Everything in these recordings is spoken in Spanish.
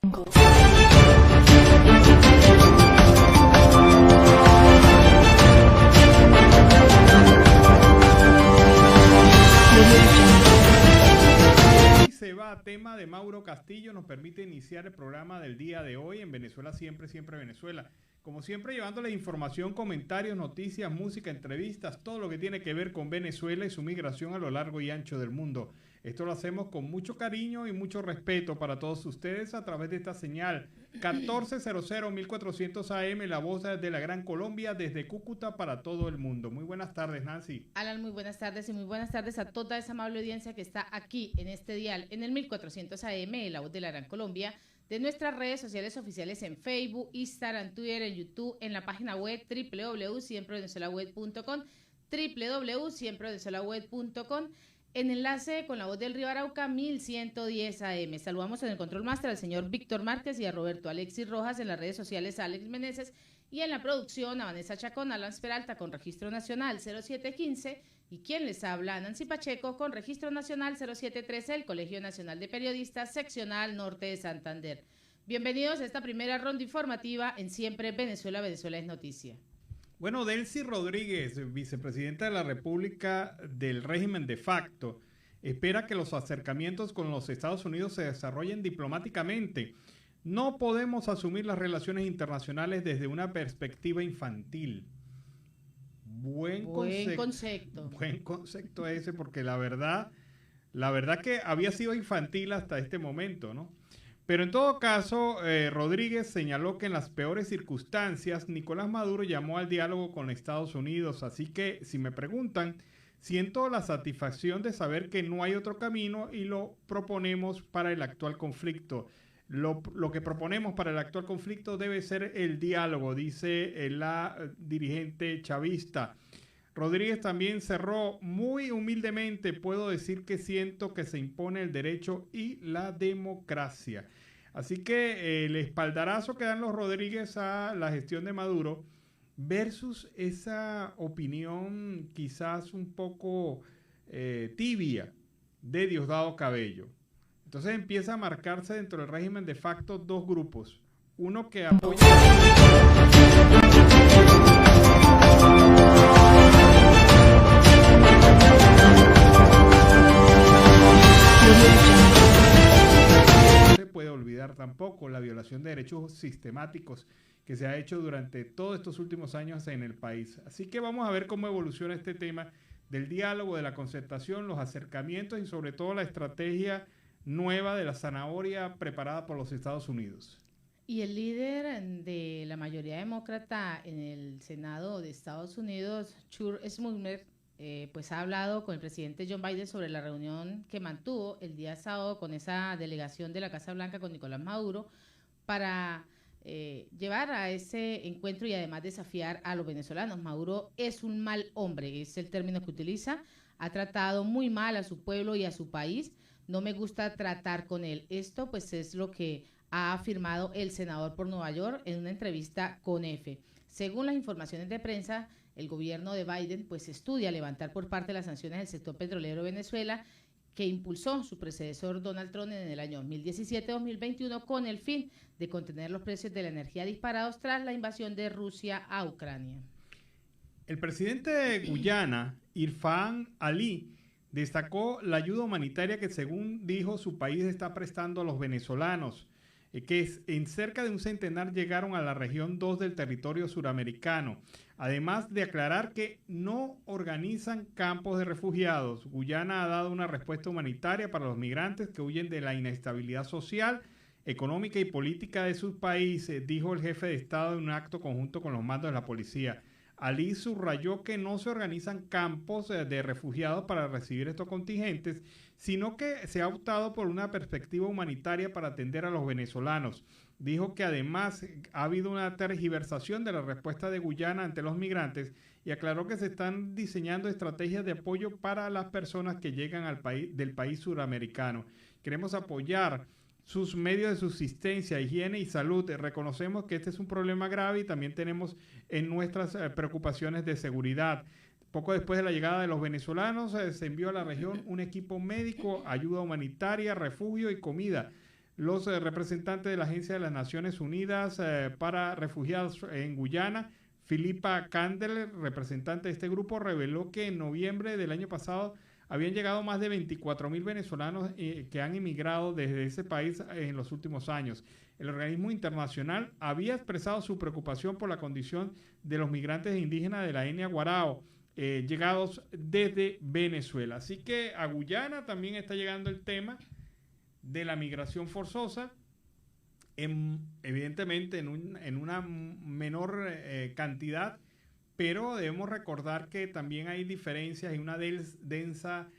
Se va, tema de Mauro Castillo nos permite iniciar el programa del día de hoy en Venezuela Siempre, Siempre Venezuela. Como siempre, llevándoles información, comentarios, noticias, música, entrevistas, todo lo que tiene que ver con Venezuela y su migración a lo largo y ancho del mundo. Esto lo hacemos con mucho cariño y mucho respeto para todos ustedes a través de esta señal 1400 1400 AM, la voz de la Gran Colombia desde Cúcuta para todo el mundo. Muy buenas tardes, Nancy. Alan, muy buenas tardes y muy buenas tardes a toda esa amable audiencia que está aquí en este dial, en el 1400 AM, la voz de la Gran Colombia, de nuestras redes sociales oficiales en Facebook, Instagram, Twitter, en YouTube, en la página web www.siemprevenezuelaweb.com, www.siemprevenezuelaweb.com, en enlace con la voz del Río Arauca 1110 AM. Saludamos en el control máster al señor Víctor Márquez y a Roberto Alexis Rojas, en las redes sociales a Alex Meneses, y en la producción a Vanessa Chacón, Alan Peralta con registro nacional 0715, y quien les habla, Nancy Pacheco, con registro nacional 0713, el Colegio Nacional de Periodistas, seccional norte de Santander. Bienvenidos a esta primera ronda informativa en Siempre Venezuela, Venezuela es noticia. Bueno, Delcy Rodríguez, vicepresidenta de la República del régimen de facto, espera que los acercamientos con los Estados Unidos se desarrollen diplomáticamente. No podemos asumir las relaciones internacionales desde una perspectiva infantil. Buen concepto. Buen concepto ese, porque la verdad que había sido infantil hasta este momento, ¿no? Pero en todo caso, Rodríguez señaló que en las peores circunstancias, Nicolás Maduro llamó al diálogo con Estados Unidos. Así que, si me preguntan, siento la satisfacción de saber que no hay otro camino y lo proponemos para el actual conflicto. Lo que proponemos para el actual conflicto debe ser el diálogo, dice la dirigente chavista. Rodríguez también cerró muy humildemente: puedo decir que siento que se impone el derecho y la democracia. Así que el espaldarazo que dan los Rodríguez a la gestión de Maduro versus esa opinión quizás un poco tibia de Diosdado Cabello. Entonces empieza a marcarse dentro del régimen de facto dos grupos. Uno que apoya... No se puede olvidar tampoco la violación de derechos sistemáticos que se ha hecho durante todos estos últimos años en el país. Así que vamos a ver cómo evoluciona este tema del diálogo, de la concertación, los acercamientos y sobre todo la estrategia nueva de la zanahoria preparada por los Estados Unidos. Y el líder de la mayoría demócrata en el Senado de Estados Unidos, Chuck Schumer, pues ha hablado con el presidente Joe Biden sobre la reunión que mantuvo el día sábado con esa delegación de la Casa Blanca con Nicolás Maduro para llevar a ese encuentro y además desafiar a los venezolanos. Maduro es un mal hombre, es el término que utiliza, ha tratado muy mal a su pueblo y a su país. No me gusta tratar con él. Esto pues es lo que ha afirmado el senador por Nueva York en una entrevista con EFE. Según las informaciones de prensa, el gobierno de Biden pues estudia levantar por parte de las sanciones del sector petrolero de Venezuela que impulsó su predecesor Donald Trump en el año 2017-2021 con el fin de contener los precios de la energía disparados tras la invasión de Rusia a Ucrania. El presidente de Guyana, Irfaan Ali, destacó la ayuda humanitaria que, según dijo, su país está prestando a los venezolanos, que en cerca de un centenar llegaron a la región 2 del territorio suramericano. Además de aclarar que no organizan campos de refugiados, Guyana ha dado una respuesta humanitaria para los migrantes que huyen de la inestabilidad social, económica y política de sus países, dijo el jefe de Estado en un acto conjunto con los mandos de la policía. Ali subrayó que no se organizan campos de refugiados para recibir estos contingentes, sino que se ha optado por una perspectiva humanitaria para atender a los venezolanos. Dijo que además ha habido una tergiversación de la respuesta de Guyana ante los migrantes y aclaró que se están diseñando estrategias de apoyo para las personas que llegan al país del país suramericano. Queremos apoyar sus medios de subsistencia, higiene y salud. Reconocemos que este es un problema grave y también tenemos en nuestras preocupaciones de seguridad. Poco después de la llegada de los venezolanos, se envió a la región un equipo médico, ayuda humanitaria, refugio y comida. los representantes de la Agencia de las Naciones Unidas para Refugiados en Guyana, Philippa Candler, representante de este grupo, reveló que en noviembre del año pasado habían llegado más de 24.000 venezolanos que han emigrado desde ese país en los últimos años. El organismo internacional había expresado su preocupación por la condición de los migrantes indígenas de la etnia Guarao, llegados desde Venezuela. Así que a Guyana también está llegando el tema de la migración forzosa, evidentemente en una menor cantidad, pero debemos recordar que también hay diferencias y una densa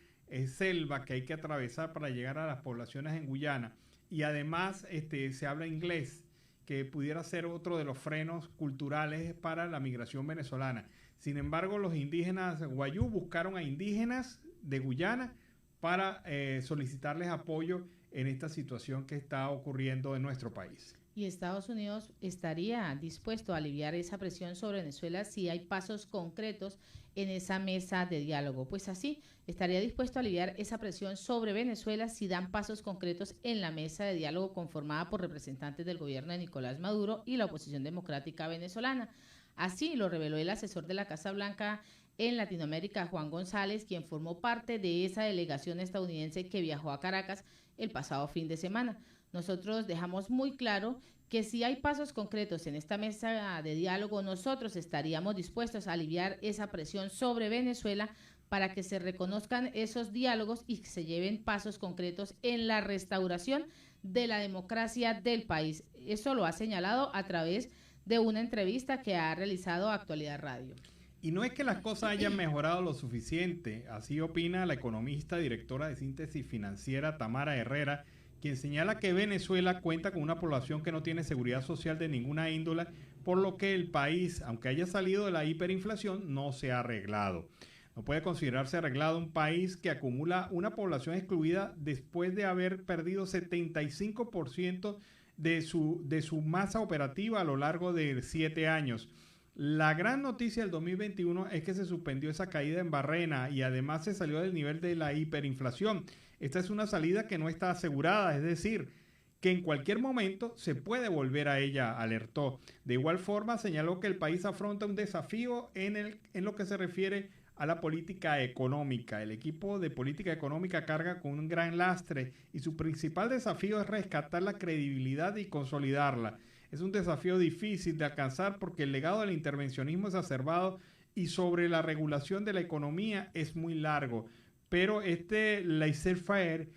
selva que hay que atravesar para llegar a las poblaciones en Guyana. Y además se habla inglés, que pudiera ser otro de los frenos culturales para la migración venezolana. Sin embargo, los indígenas guayú buscaron a indígenas de Guyana para solicitarles apoyo en esta situación que está ocurriendo en nuestro país. Y Estados Unidos estaría dispuesto a aliviar esa presión sobre Venezuela si hay pasos concretos en esa mesa de diálogo. Pues así, estaría dispuesto a aliviar esa presión sobre Venezuela si dan pasos concretos en la mesa de diálogo conformada por representantes del gobierno de Nicolás Maduro y la oposición democrática venezolana. Así lo reveló el asesor de la Casa Blanca en Latinoamérica, Juan González, quien formó parte de esa delegación estadounidense que viajó a Caracas el pasado fin de semana. Nosotros dejamos muy claro que si hay pasos concretos en esta mesa de diálogo, nosotros estaríamos dispuestos a aliviar esa presión sobre Venezuela para que se reconozcan esos diálogos y que se lleven pasos concretos en la restauración de la democracia del país. Eso lo ha señalado a través de una entrevista que ha realizado Actualidad Radio. Y no es que las cosas hayan mejorado lo suficiente, así opina la economista, directora de Síntesis Financiera, Tamara Herrera, quien señala que Venezuela cuenta con una población que no tiene seguridad social de ninguna índole, por lo que el país, aunque haya salido de la hiperinflación, no se ha arreglado. No puede considerarse arreglado un país que acumula una población excluida después de haber perdido 75% de su masa operativa a lo largo de 7 años. La gran noticia del 2021 es que se suspendió esa caída en Barrena y además se salió del nivel de la hiperinflación. Esta es una salida que no está asegurada, es decir, que en cualquier momento se puede volver a ella, alertó. De igual forma, señaló que el país afronta un desafío en lo que se refiere a la política económica. El equipo de política económica carga con un gran lastre y su principal desafío es rescatar la credibilidad y consolidarla. Es un desafío difícil de alcanzar porque el legado del intervencionismo exacerbado y sobre la regulación de la economía es muy largo. Pero laissez-faire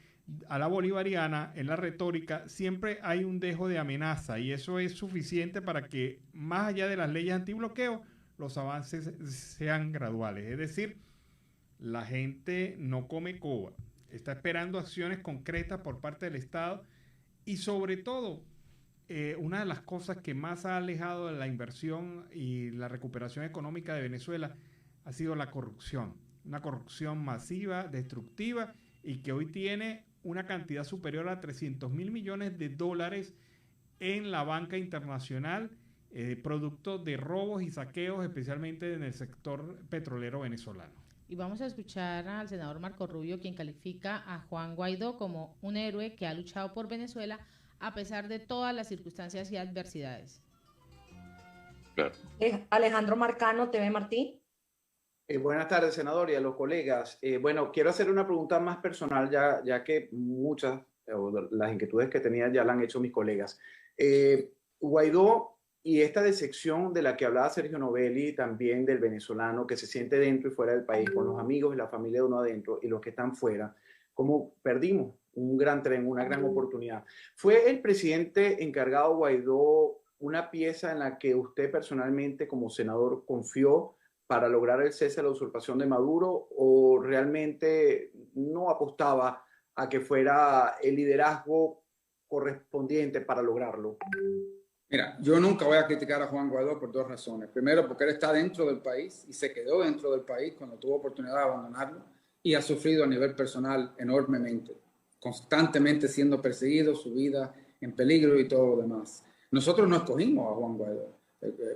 a la bolivariana, en la retórica, siempre hay un dejo de amenaza y eso es suficiente para que, más allá de las leyes antibloqueo, los avances sean graduales. Es decir, la gente no come coba, está esperando acciones concretas por parte del Estado y sobre todo, una de las cosas que más ha alejado de la inversión y la recuperación económica de Venezuela ha sido la corrupción. Una corrupción masiva, destructiva y que hoy tiene una cantidad superior a 300.000 millones de dólares en la banca internacional, producto de robos y saqueos, especialmente en el sector petrolero venezolano. Y vamos a escuchar al senador Marco Rubio, quien califica a Juan Guaidó como un héroe que ha luchado por Venezuela a pesar de todas las circunstancias y adversidades. Claro. Alejandro Marcano, TV Martí. Buenas tardes, senador, y a los colegas. Bueno, quiero hacer una pregunta más personal, ya que muchas de las inquietudes que tenía ya la han hecho mis colegas. Guaidó y esta decepción de la que hablaba Sergio Novelli, también del venezolano que se siente dentro y fuera del país, con los amigos y la familia de uno adentro y los que están fuera, como perdimos un gran tren, una gran oportunidad. ¿Fue el presidente encargado, Guaidó, una pieza en la que usted personalmente como senador confió para lograr el cese de la usurpación de Maduro o realmente no apostaba a que fuera el liderazgo correspondiente para lograrlo? Mira, yo nunca voy a criticar a Juan Guaidó por dos razones. Primero, porque él está dentro del país y se quedó dentro del país cuando tuvo oportunidad de abandonarlo y ha sufrido a nivel personal enormemente, constantemente siendo perseguido, su vida en peligro y todo lo demás. Nosotros no escogimos a Juan Guaidó.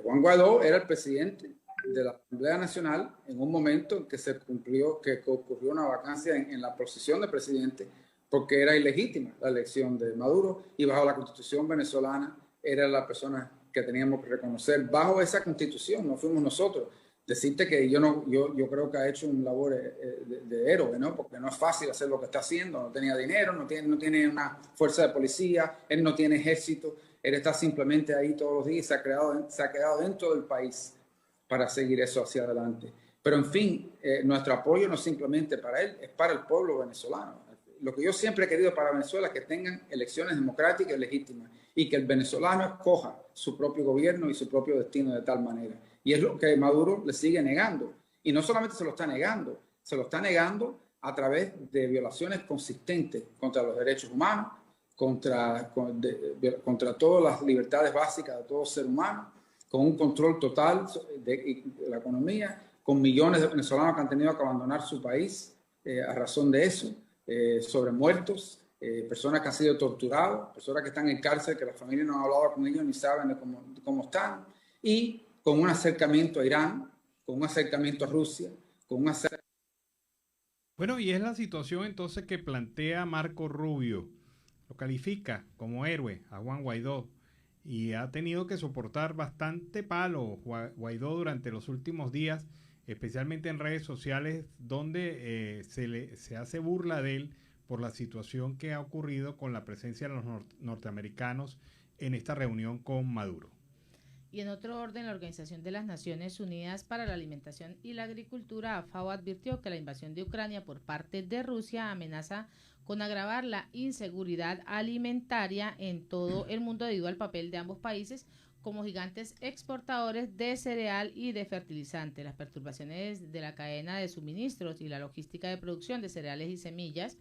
Juan Guaidó era el presidente de la Asamblea Nacional en un momento en que ocurrió una vacancia en la posición de presidente porque era ilegítima la elección de Maduro y bajo la constitución venezolana era la persona que teníamos que reconocer. Bajo esa constitución, no fuimos nosotros. Decirte que yo creo que ha hecho un labor de héroe, ¿no? Porque no es fácil hacer lo que está haciendo, no tenía dinero, no tiene una fuerza de policía, él no tiene ejército, él está simplemente ahí todos los días, se ha quedado dentro del país para seguir eso hacia adelante. Pero en fin, nuestro apoyo no es simplemente para él, es para el pueblo venezolano. Lo que yo siempre he querido para Venezuela es que tengan elecciones democráticas y legítimas y que el venezolano escoja su propio gobierno y su propio destino de tal manera. Y es lo que Maduro le sigue negando. Y no solamente se lo está negando a través de violaciones consistentes contra los derechos humanos, contra todas las libertades básicas de todo ser humano, con un control total de la economía, con millones de venezolanos que han tenido que abandonar su país a razón de eso, sobre muertos, personas que han sido torturadas, personas que están en cárcel, que las familias no han hablado con ellos ni saben de cómo están, y con un acercamiento a Irán, con un acercamiento a Rusia, con un acercamiento... Bueno, y es la situación entonces que plantea Marco Rubio. Lo califica como héroe a Juan Guaidó y ha tenido que soportar bastante palo Guaidó durante los últimos días, especialmente en redes sociales donde se hace burla de él por la situación que ha ocurrido con la presencia de los norteamericanos en esta reunión con Maduro. Y en otro orden, la Organización de las Naciones Unidas para la Alimentación y la Agricultura, FAO, advirtió que la invasión de Ucrania por parte de Rusia amenaza con agravar la inseguridad alimentaria en todo el mundo debido al papel de ambos países como gigantes exportadores de cereal y de fertilizante. Las perturbaciones de la cadena de suministros y la logística de producción de cereales y semillas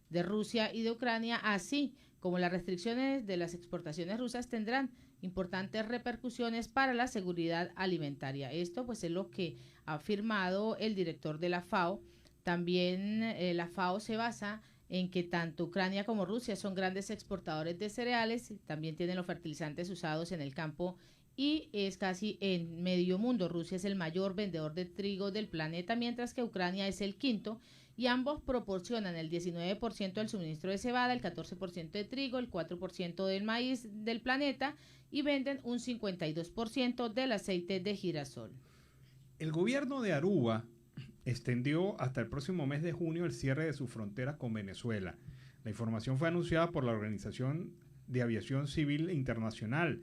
de Rusia y de Ucrania, así como las restricciones de las exportaciones rusas, tendrán importantes repercusiones para la seguridad alimentaria. Esto pues es lo que ha afirmado el director de la FAO. También la FAO se basa en que tanto Ucrania como Rusia son grandes exportadores de cereales, también tienen los fertilizantes usados en el campo y es casi en medio mundo. Rusia es el mayor vendedor de trigo del planeta, mientras que Ucrania es el quinto, y ambos proporcionan el 19% del suministro de cebada, el 14% de trigo, el 4% del maíz del planeta y venden un 52% del aceite de girasol. El gobierno de Aruba extendió hasta el próximo mes de junio el cierre de sus fronteras con Venezuela. La información fue anunciada por la Organización de Aviación Civil Internacional.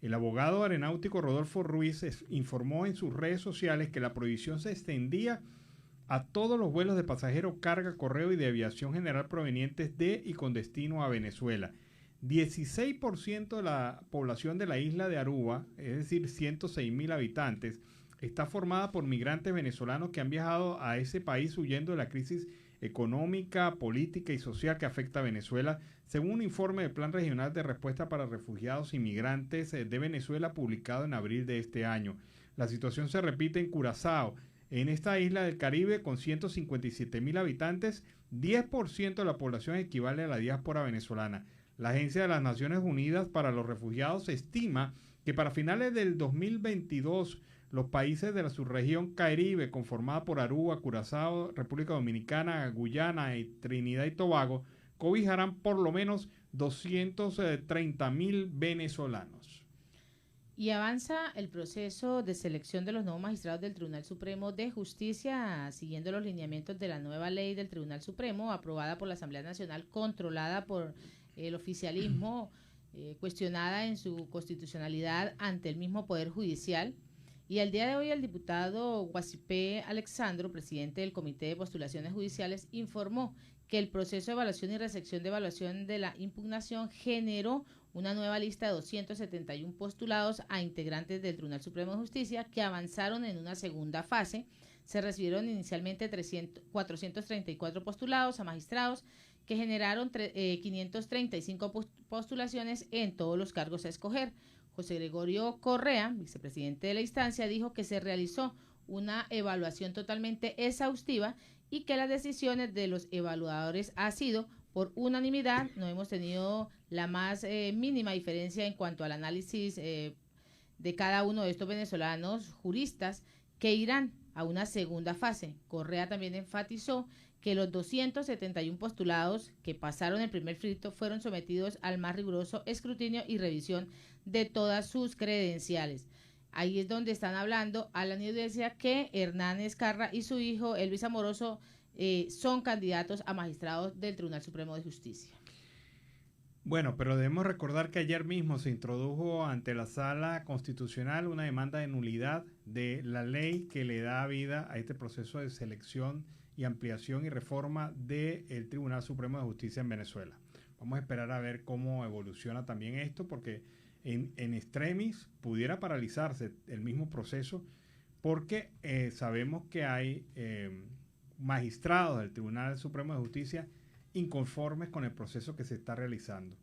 El abogado aeronáutico Rodolfo Ruiz informó en sus redes sociales que la prohibición se extendía a todos los vuelos de pasajeros, carga, correo y de aviación general provenientes de y con destino a Venezuela. 16% de la población de la isla de Aruba, es decir, 106,000 habitantes, está formada por migrantes venezolanos que han viajado a ese país huyendo de la crisis económica, política y social que afecta a Venezuela, según un informe del Plan Regional de Respuesta para Refugiados y Migrantes de Venezuela publicado en abril de este año. La situación se repite en Curazao. En esta isla del Caribe, con 157,000 habitantes, 10% de la población equivale a la diáspora venezolana. La Agencia de las Naciones Unidas para los Refugiados estima que para finales del 2022, los países de la subregión Caribe, conformada por Aruba, Curazao, República Dominicana, Guyana y Trinidad y Tobago, cobijarán por lo menos 230,000 venezolanos. Y avanza el proceso de selección de los nuevos magistrados del Tribunal Supremo de Justicia, siguiendo los lineamientos de la nueva ley del Tribunal Supremo, aprobada por la Asamblea Nacional, controlada por el oficialismo, cuestionada en su constitucionalidad ante el mismo Poder Judicial. Y al día de hoy el diputado Guasipé Alexandro, presidente del Comité de Postulaciones Judiciales, informó que el proceso de evaluación y recepción de evaluación de la impugnación generó una nueva lista de 271 postulados a integrantes del Tribunal Supremo de Justicia que avanzaron en una segunda fase. Se recibieron inicialmente 434 postulados a magistrados que generaron 535 postulaciones en todos los cargos a escoger. José Gregorio Correa, vicepresidente de la instancia, dijo que se realizó una evaluación totalmente exhaustiva y que las decisiones de los evaluadores ha sido por unanimidad. No hemos tenido la más mínima diferencia en cuanto al análisis de cada uno de estos venezolanos juristas que irán a una segunda fase. Correa también enfatizó que los 271 postulados que pasaron el primer filtro fueron sometidos al más riguroso escrutinio y revisión de todas sus credenciales. Ahí es donde están hablando. Alan decía que Hernán Ezcarra y su hijo Elvis Amoroso son candidatos a magistrados del Tribunal Supremo de Justicia. Bueno, pero debemos recordar que ayer mismo se introdujo ante la Sala Constitucional una demanda de nulidad de la ley que le da vida a este proceso de selección y ampliación y reforma del Tribunal Supremo de Justicia en Venezuela. Vamos a esperar a ver cómo evoluciona también esto, porque en extremis pudiera paralizarse el mismo proceso, porque sabemos que hay magistrados del Tribunal Supremo de Justicia inconformes con el proceso que se está realizando.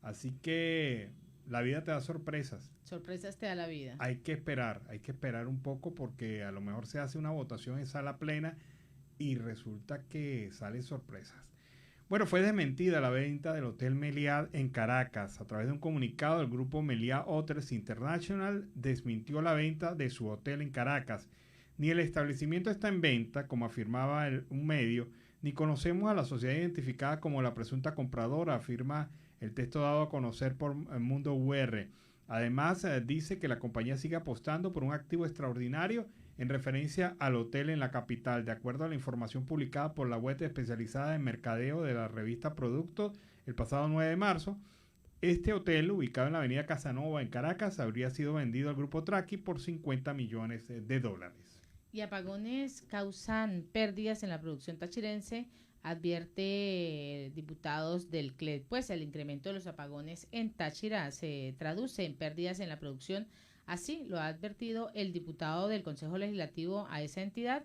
Así que la vida te da sorpresas. Sorpresas te da la vida. Hay que esperar un poco, porque a lo mejor se hace una votación en sala plena y resulta que salen sorpresas. Bueno, fue desmentida la venta del Hotel Meliá en Caracas. A través de un comunicado, el grupo Meliá Hotels International desmintió la venta de su hotel en Caracas. Ni el establecimiento está en venta, como afirmaba un medio, ni conocemos a la sociedad identificada como la presunta compradora, afirma el texto dado a conocer por Mundo UR. Además, dice que la compañía sigue apostando por un activo extraordinario en referencia al hotel en la capital. De acuerdo a la información publicada por la web especializada en mercadeo de la revista Productos el pasado 9 de marzo, este hotel, ubicado en la avenida Casanova en Caracas, habría sido vendido al grupo Traqui por $50 millones. Y apagones causan pérdidas en la producción tachirense, advierte diputados del CLED. Pues el incremento de los apagones en Táchira se traduce en pérdidas en la producción. Así lo ha advertido el diputado del Consejo Legislativo a esa entidad,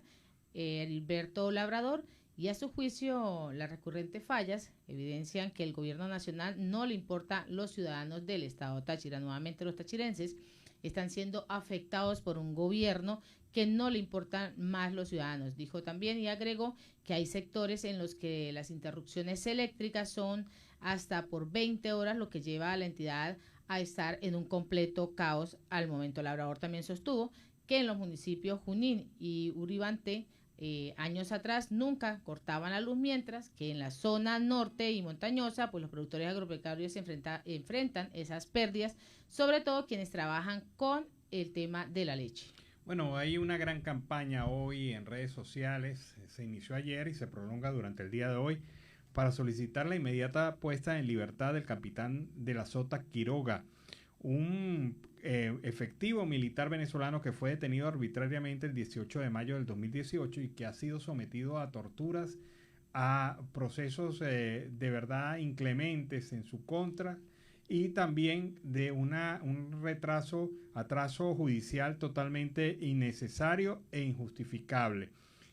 Heriberto Labrador, y a su juicio las recurrentes fallas evidencian que el gobierno nacional no le importa los ciudadanos del estado Táchira. Nuevamente los tachirenses están siendo afectados por un gobierno que no le importan más los ciudadanos, dijo también, y agregó que hay sectores en los que las interrupciones eléctricas son hasta por 20 horas, lo que lleva a la entidad a estar en un completo caos al momento. Labrador también sostuvo que en los municipios Junín y Uribante años atrás nunca cortaban la luz, mientras que en la zona norte y montañosa pues los productores agropecuarios enfrentan esas pérdidas, sobre todo quienes trabajan con el tema de la leche. Bueno, hay una gran campaña hoy en redes sociales, se inició ayer y se prolonga durante el día de hoy, para solicitar la inmediata puesta en libertad del capitán de la Sota Quiroga, un efectivo militar venezolano que fue detenido arbitrariamente el 18 de mayo del 2018 y que ha sido sometido a torturas, a procesos de verdad inclementes en su contra, y también de un atraso judicial totalmente innecesario e injustificable.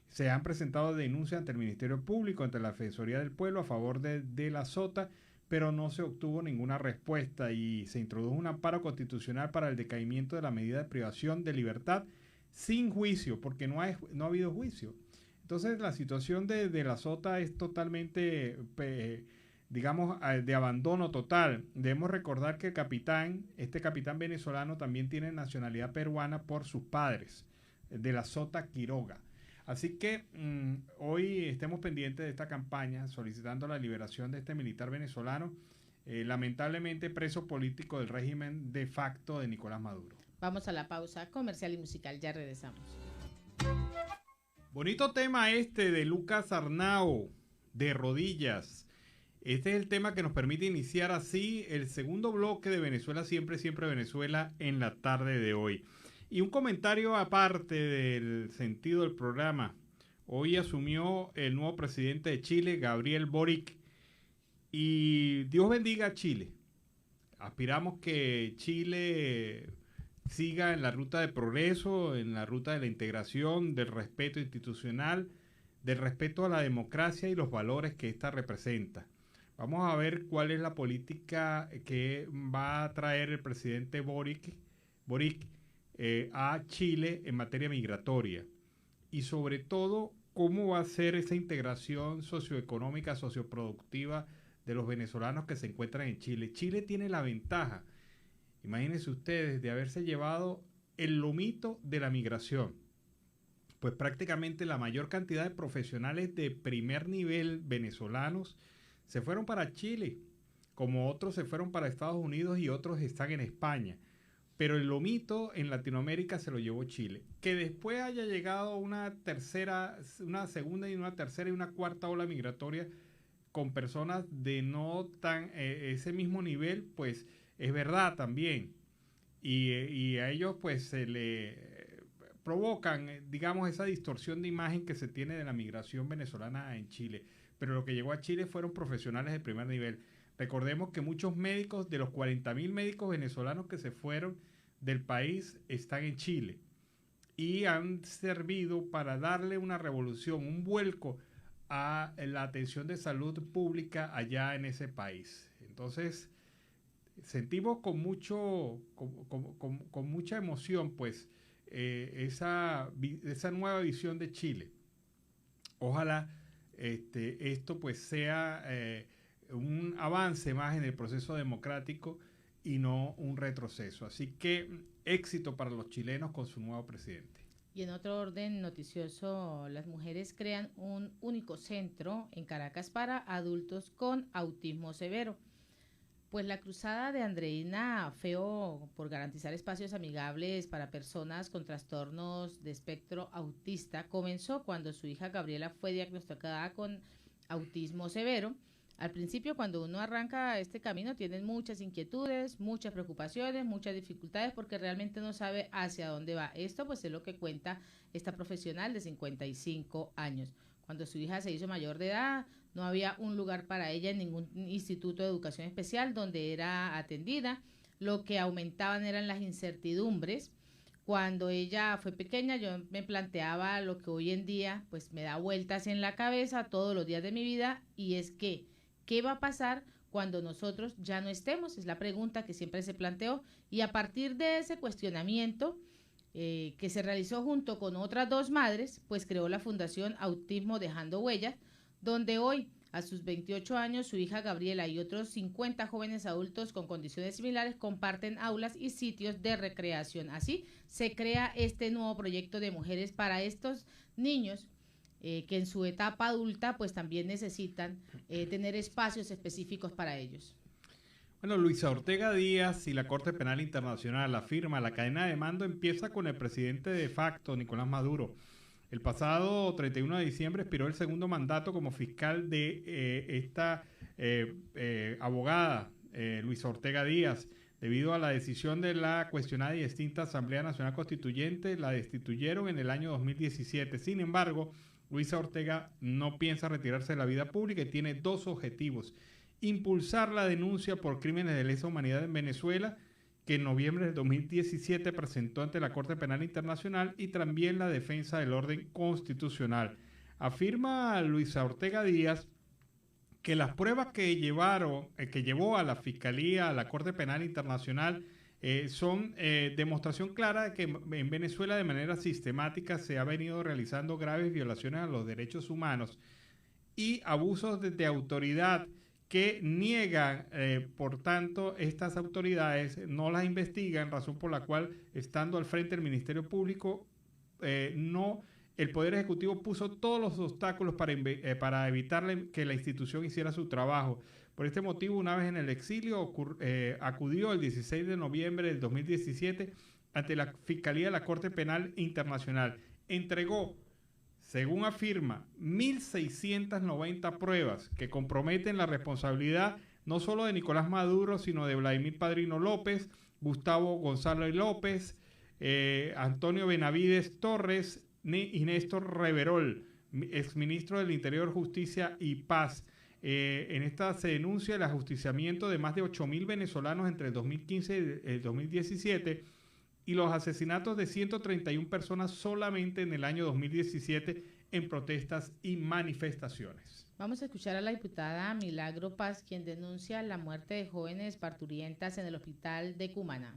Se han presentado denuncias ante el Ministerio Público, ante la Defensoría del Pueblo a favor de la Sota, pero no se obtuvo ninguna respuesta y se introdujo un amparo constitucional para el decaimiento de la medida de privación de libertad sin juicio, porque no ha habido juicio. Entonces la situación de la Sota es totalmente, digamos, de abandono total. Debemos recordar que este capitán venezolano también tiene nacionalidad peruana por sus padres, de la Sota Quiroga. Así que hoy estemos pendientes de esta campaña solicitando la liberación de este militar venezolano, lamentablemente preso político del régimen de facto de Nicolás Maduro. Vamos a la pausa comercial y musical, ya regresamos. Bonito tema este de Lucas Arnao, de rodillas. Este es el tema que nos permite iniciar así el segundo bloque de Venezuela Siempre, Siempre Venezuela en la tarde de hoy. Y un comentario aparte del sentido del programa. Hoy asumió el nuevo presidente de Chile, Gabriel Boric, y Dios bendiga a Chile. Aspiramos que Chile siga en la ruta de progreso, en la ruta de la integración, del respeto institucional, del respeto a la democracia y los valores que ésta representa. Vamos a ver cuál es la política que va a traer el presidente Boric a Chile en materia migratoria, y sobre todo cómo va a ser esa integración socioeconómica, socioproductiva de los venezolanos que se encuentran en Chile. Chile tiene la ventaja, imagínense ustedes, de haberse llevado el lomito de la migración, pues prácticamente la mayor cantidad de profesionales de primer nivel venezolanos se fueron para Chile, como otros se fueron para Estados Unidos y otros están en España. Pero el lomito en Latinoamérica se lo llevó Chile. Que después haya llegado una segunda y una tercera y una cuarta ola migratoria con personas de no tan ese mismo nivel, pues es verdad también. Y a ellos pues se le provocan, digamos, esa distorsión de imagen que se tiene de la migración venezolana en Chile. Pero lo que llegó a Chile fueron profesionales de primer nivel. Recordemos que muchos médicos, de los 40.000 médicos venezolanos que se fueron del país, están en Chile. Y han servido para darle una revolución, un vuelco a la atención de salud pública allá en ese país. Entonces, sentimos con mucha emoción, pues, esa nueva visión de Chile. Ojalá esto pues sea un avance más en el proceso democrático y no un retroceso. Así que éxito para los chilenos con su nuevo presidente. Y en otro orden noticioso, las mujeres crean un único centro en Caracas para adultos con autismo severo. Pues la cruzada de Andreina Feo por garantizar espacios amigables para personas con trastornos de espectro autista comenzó cuando su hija Gabriela fue diagnosticada con autismo severo. Al principio, cuando uno arranca este camino, tienen muchas inquietudes, muchas preocupaciones, muchas dificultades porque realmente no sabe hacia dónde va. Esto pues es lo que cuenta esta profesional de 55 años. Cuando su hija se hizo mayor de edad, no había un lugar para ella en ningún instituto de educación especial donde era atendida. Lo que aumentaban eran las incertidumbres. Cuando ella fue pequeña, yo me planteaba lo que hoy en día pues me da vueltas en la cabeza todos los días de mi vida, y es que, ¿qué va a pasar cuando nosotros ya no estemos? Es la pregunta que siempre se planteó, y a partir de ese cuestionamiento que se realizó junto con otras dos madres, pues creó la Fundación Autismo Dejando Huellas, donde hoy, a sus 28 años, su hija Gabriela y otros 50 jóvenes adultos con condiciones similares comparten aulas y sitios de recreación. Así se crea este nuevo proyecto de mujeres para estos niños que en su etapa adulta pues también necesitan tener espacios específicos para ellos. Bueno, Luisa Ortega Díaz y la Corte Penal Internacional afirma la cadena de mando empieza con el presidente de facto, Nicolás Maduro. El pasado 31 de diciembre expiró el segundo mandato como fiscal de esta abogada, Luisa Ortega Díaz. Debido a la decisión de la cuestionada y extinta Asamblea Nacional Constituyente, la destituyeron en el año 2017. Sin embargo, Luisa Ortega no piensa retirarse de la vida pública y tiene dos objetivos: impulsar la denuncia por crímenes de lesa humanidad en Venezuela, que en noviembre de 2017 presentó ante la Corte Penal Internacional, y también la defensa del orden constitucional. Afirma Luisa Ortega Díaz que las pruebas que llevó a la Fiscalía, a la Corte Penal Internacional, son demostración clara de que en Venezuela de manera sistemática se ha venido realizando graves violaciones a los derechos humanos y abusos de autoridad que niegan, por tanto, estas autoridades no las investigan, razón por la cual, estando al frente del Ministerio Público, el Poder Ejecutivo puso todos los obstáculos para evitar que la institución hiciera su trabajo. Por este motivo, una vez en el exilio, acudió el 16 de noviembre del 2017 ante la Fiscalía de la Corte Penal Internacional. Entregó, según afirma, 1.690 pruebas que comprometen la responsabilidad no solo de Nicolás Maduro, sino de Vladimir Padrino López, Gustavo González López, Antonio Benavides Torres y Néstor Reverol, exministro del Interior, Justicia y Paz. En esta se denuncia el ajusticiamiento de más de 8.000 venezolanos entre el 2015 y el 2017 y los asesinatos de 131 personas solamente en el año 2017 en protestas y manifestaciones. Vamos a escuchar a la diputada Milagro Paz, quien denuncia la muerte de jóvenes parturientas en el hospital de Cumaná.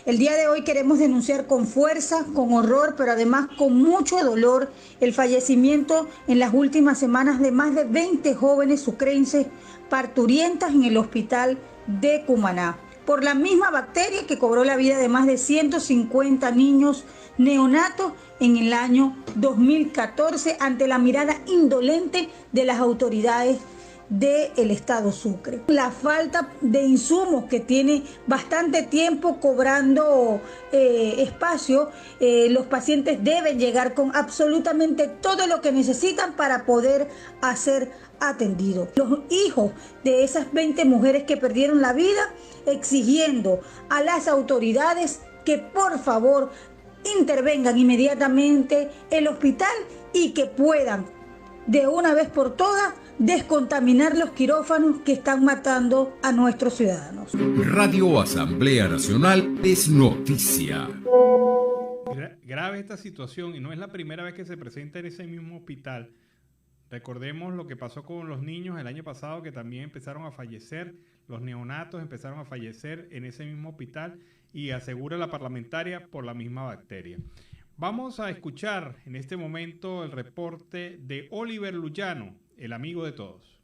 El día de hoy queremos denunciar con fuerza, con horror, pero además con mucho dolor, el fallecimiento en las últimas semanas de más de 20 jóvenes sucrenses parturientas en el hospital de Cumaná. por la misma bacteria que cobró la vida de más de 150 niños neonatos en el año 2014 ante la mirada indolente de las autoridades del estado Sucre. La falta de insumos que tiene bastante tiempo cobrando espacio, los pacientes deben llegar con absolutamente todo lo que necesitan para poder ser atendidos. Los hijos de esas 20 mujeres que perdieron la vida exigiendo a las autoridades que por favor intervengan inmediatamente el hospital y que puedan de una vez por todas descontaminar los quirófanos que están matando a nuestros ciudadanos. Radio Asamblea Nacional es noticia. Grave esta situación y no es la primera vez que se presenta en ese mismo hospital. Recordemos lo que pasó con los niños el año pasado, que también empezaron a fallecer, los neonatos empezaron a fallecer en ese mismo hospital y asegura la parlamentaria por la misma bacteria. Vamos a escuchar en este momento el reporte de Oliver Luyano, el amigo de todos.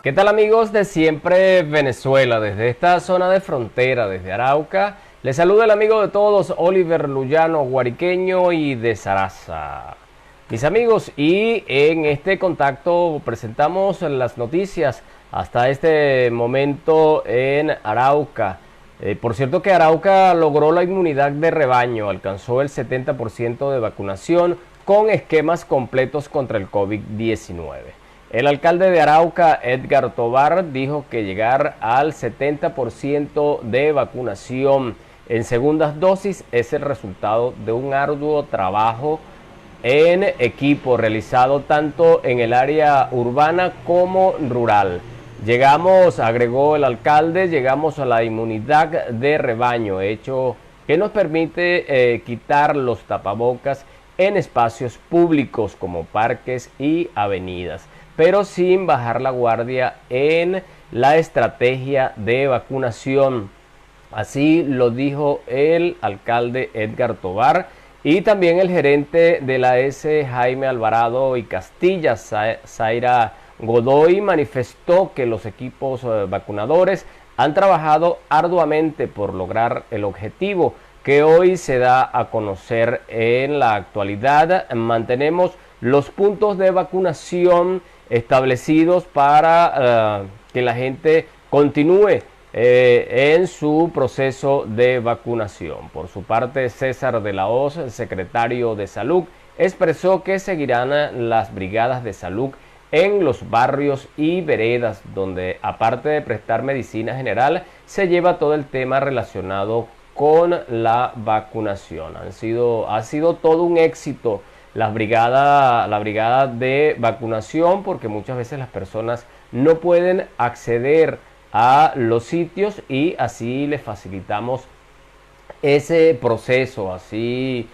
¿Qué tal, amigos de Siempre Venezuela? Desde esta zona de frontera, desde Arauca, les saluda el amigo de todos, Oliver Luyano, guariqueño y de Saraza. Mis amigos, y en este contacto presentamos las noticias hasta este momento en Arauca. Por cierto que Arauca logró la inmunidad de rebaño, alcanzó el 70% de vacunación con esquemas completos contra el COVID-19. El alcalde de Arauca, Edgar Tobar, dijo que llegar al 70% de vacunación en segundas dosis es el resultado de un arduo trabajo en equipo realizado tanto en el área urbana como rural. Llegamos, agregó el alcalde, llegamos a la inmunidad de rebaño, hecho que nos permite quitar los tapabocas en espacios públicos como parques y avenidas, pero sin bajar la guardia en la estrategia de vacunación. Así lo dijo el alcalde Edgar Tobar y también el gerente de la S, Jaime Alvarado y Castilla, Zaira Godoy, manifestó que los equipos vacunadores han trabajado arduamente por lograr el objetivo que hoy se da a conocer. En la actualidad mantenemos los puntos de vacunación establecidos para que la gente continúe en su proceso de vacunación. Por su parte, César de la Hoz, secretario de Salud, expresó que seguirán las brigadas de salud en los barrios y veredas, donde aparte de prestar medicina general, se lleva todo el tema relacionado con la vacunación. Ha sido todo un éxito la brigada de vacunación, porque muchas veces las personas no pueden acceder a los sitios y así les facilitamos ese proceso. Así,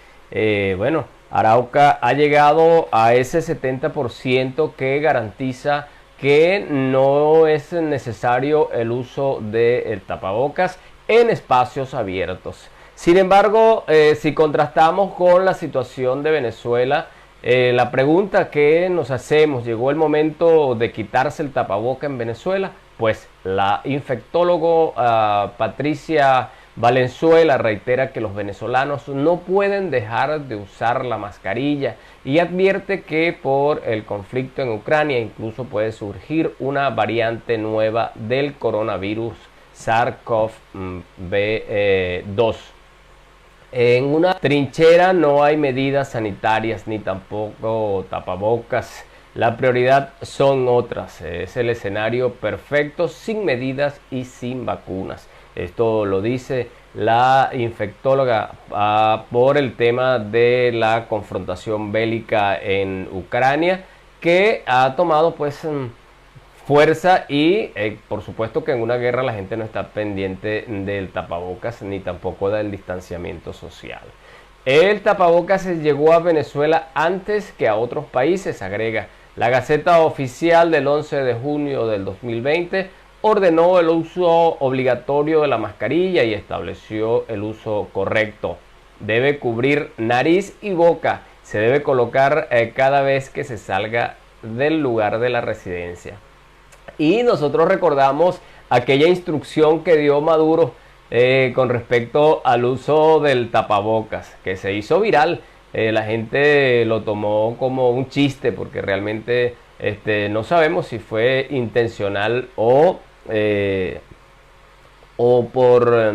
bueno, Arauca ha llegado a ese 70% que garantiza que no es necesario el uso del tapabocas en espacios abiertos. Sin embargo, si contrastamos con la situación de Venezuela, la pregunta que nos hacemos, ¿llegó el momento de quitarse el tapaboca en Venezuela? Pues la infectólogo Patricia Valenzuela reitera que los venezolanos no pueden dejar de usar la mascarilla y advierte que por el conflicto en Ucrania incluso puede surgir una variante nueva del coronavirus SARS-CoV-2. En una trinchera no hay medidas sanitarias ni tampoco tapabocas. La prioridad son otras. Es el escenario perfecto sin medidas y sin vacunas. Esto lo dice la infectóloga por el tema de la confrontación bélica en Ucrania, que ha tomado pues fuerza y por supuesto que en una guerra la gente no está pendiente del tapabocas ni tampoco del distanciamiento social. El tapabocas llegó a Venezuela antes que a otros países, agrega. La Gaceta Oficial del 11 de junio del 2020 ordenó el uso obligatorio de la mascarilla y estableció el uso correcto. Debe cubrir nariz y boca. Se debe colocar cada vez que se salga del lugar de la residencia. Y nosotros recordamos aquella instrucción que dio Maduro con respecto al uso del tapabocas, que se hizo viral. La gente lo tomó como un chiste porque realmente no sabemos si fue intencional o por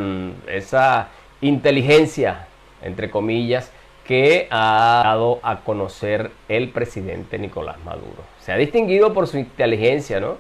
esa inteligencia, entre comillas, que ha dado a conocer el presidente Nicolás Maduro. Se ha distinguido por su inteligencia, ¿no?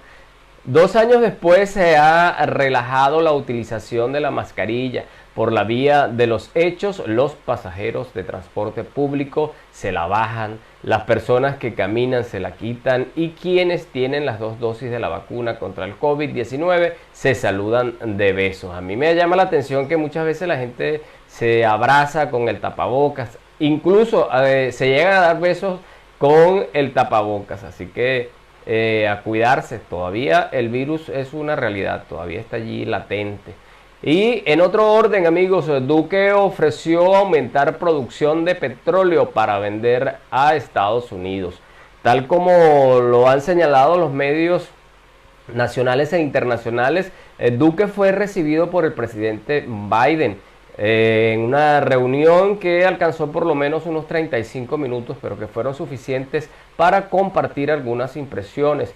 2 años después se ha relajado la utilización de la mascarilla. Por la vía de los hechos, los pasajeros de transporte público se la bajan, las personas que caminan se la quitan y quienes tienen las 2 dosis de la vacuna contra el COVID-19 se saludan de besos. A mí me llama la atención que muchas veces la gente se abraza con el tapabocas, incluso se llegan a dar besos con el tapabocas, así que a cuidarse. Todavía el virus es una realidad, todavía está allí latente. Y en otro orden, amigos, Duque ofreció aumentar producción de petróleo para vender a Estados Unidos. Tal como lo han señalado los medios nacionales e internacionales, Duque fue recibido por el presidente Biden en una reunión que alcanzó por lo menos unos 35 minutos, pero que fueron suficientes para compartir algunas impresiones.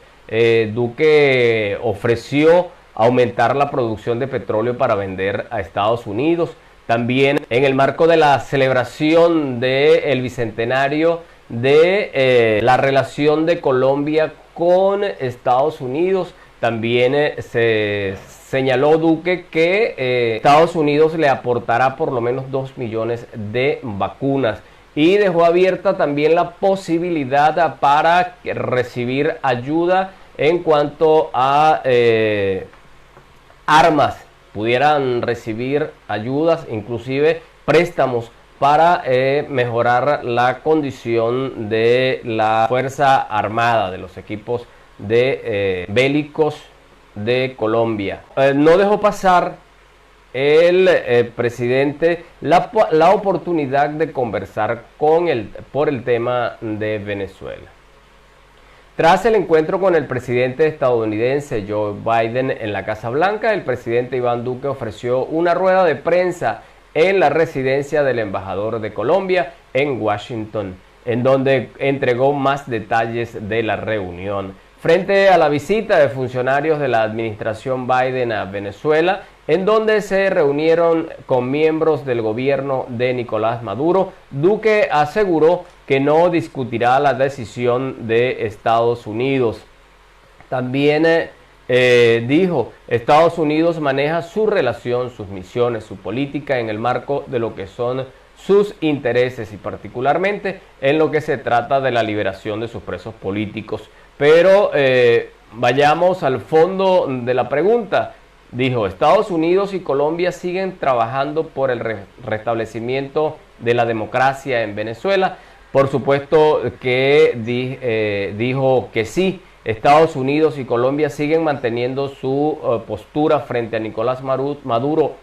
Duque ofreció aumentar la producción de petróleo para vender a Estados Unidos. También en el marco de la celebración del bicentenario de la relación de Colombia con Estados Unidos, también se señaló Duque que Estados Unidos le aportará por lo menos 2 millones de vacunas y dejó abierta también la posibilidad para recibir ayuda en cuanto a armas, pudieran recibir ayudas, inclusive préstamos para mejorar la condición de la Fuerza Armada, de los equipos de bélicos de Colombia. No dejó pasar el presidente la oportunidad de conversar por el tema de Venezuela. Tras el encuentro con el presidente estadounidense Joe Biden en la Casa Blanca, el presidente Iván Duque ofreció una rueda de prensa en la residencia del embajador de Colombia en Washington, en donde entregó más detalles de la reunión. Frente a la visita de funcionarios de la administración Biden a Venezuela, en donde se reunieron con miembros del gobierno de Nicolás Maduro, Duque aseguró que no discutirá la decisión de Estados Unidos. También dijo, Estados Unidos maneja su relación, sus misiones, su política en el marco de lo que son sus intereses y particularmente en lo que se trata de la liberación de sus presos políticos. Pero vayamos al fondo de la pregunta. Dijo, Estados Unidos y Colombia siguen trabajando por el restablecimiento de la democracia en Venezuela. Por supuesto que dijo que sí, Estados Unidos y Colombia siguen manteniendo su postura frente a Nicolás Maduro.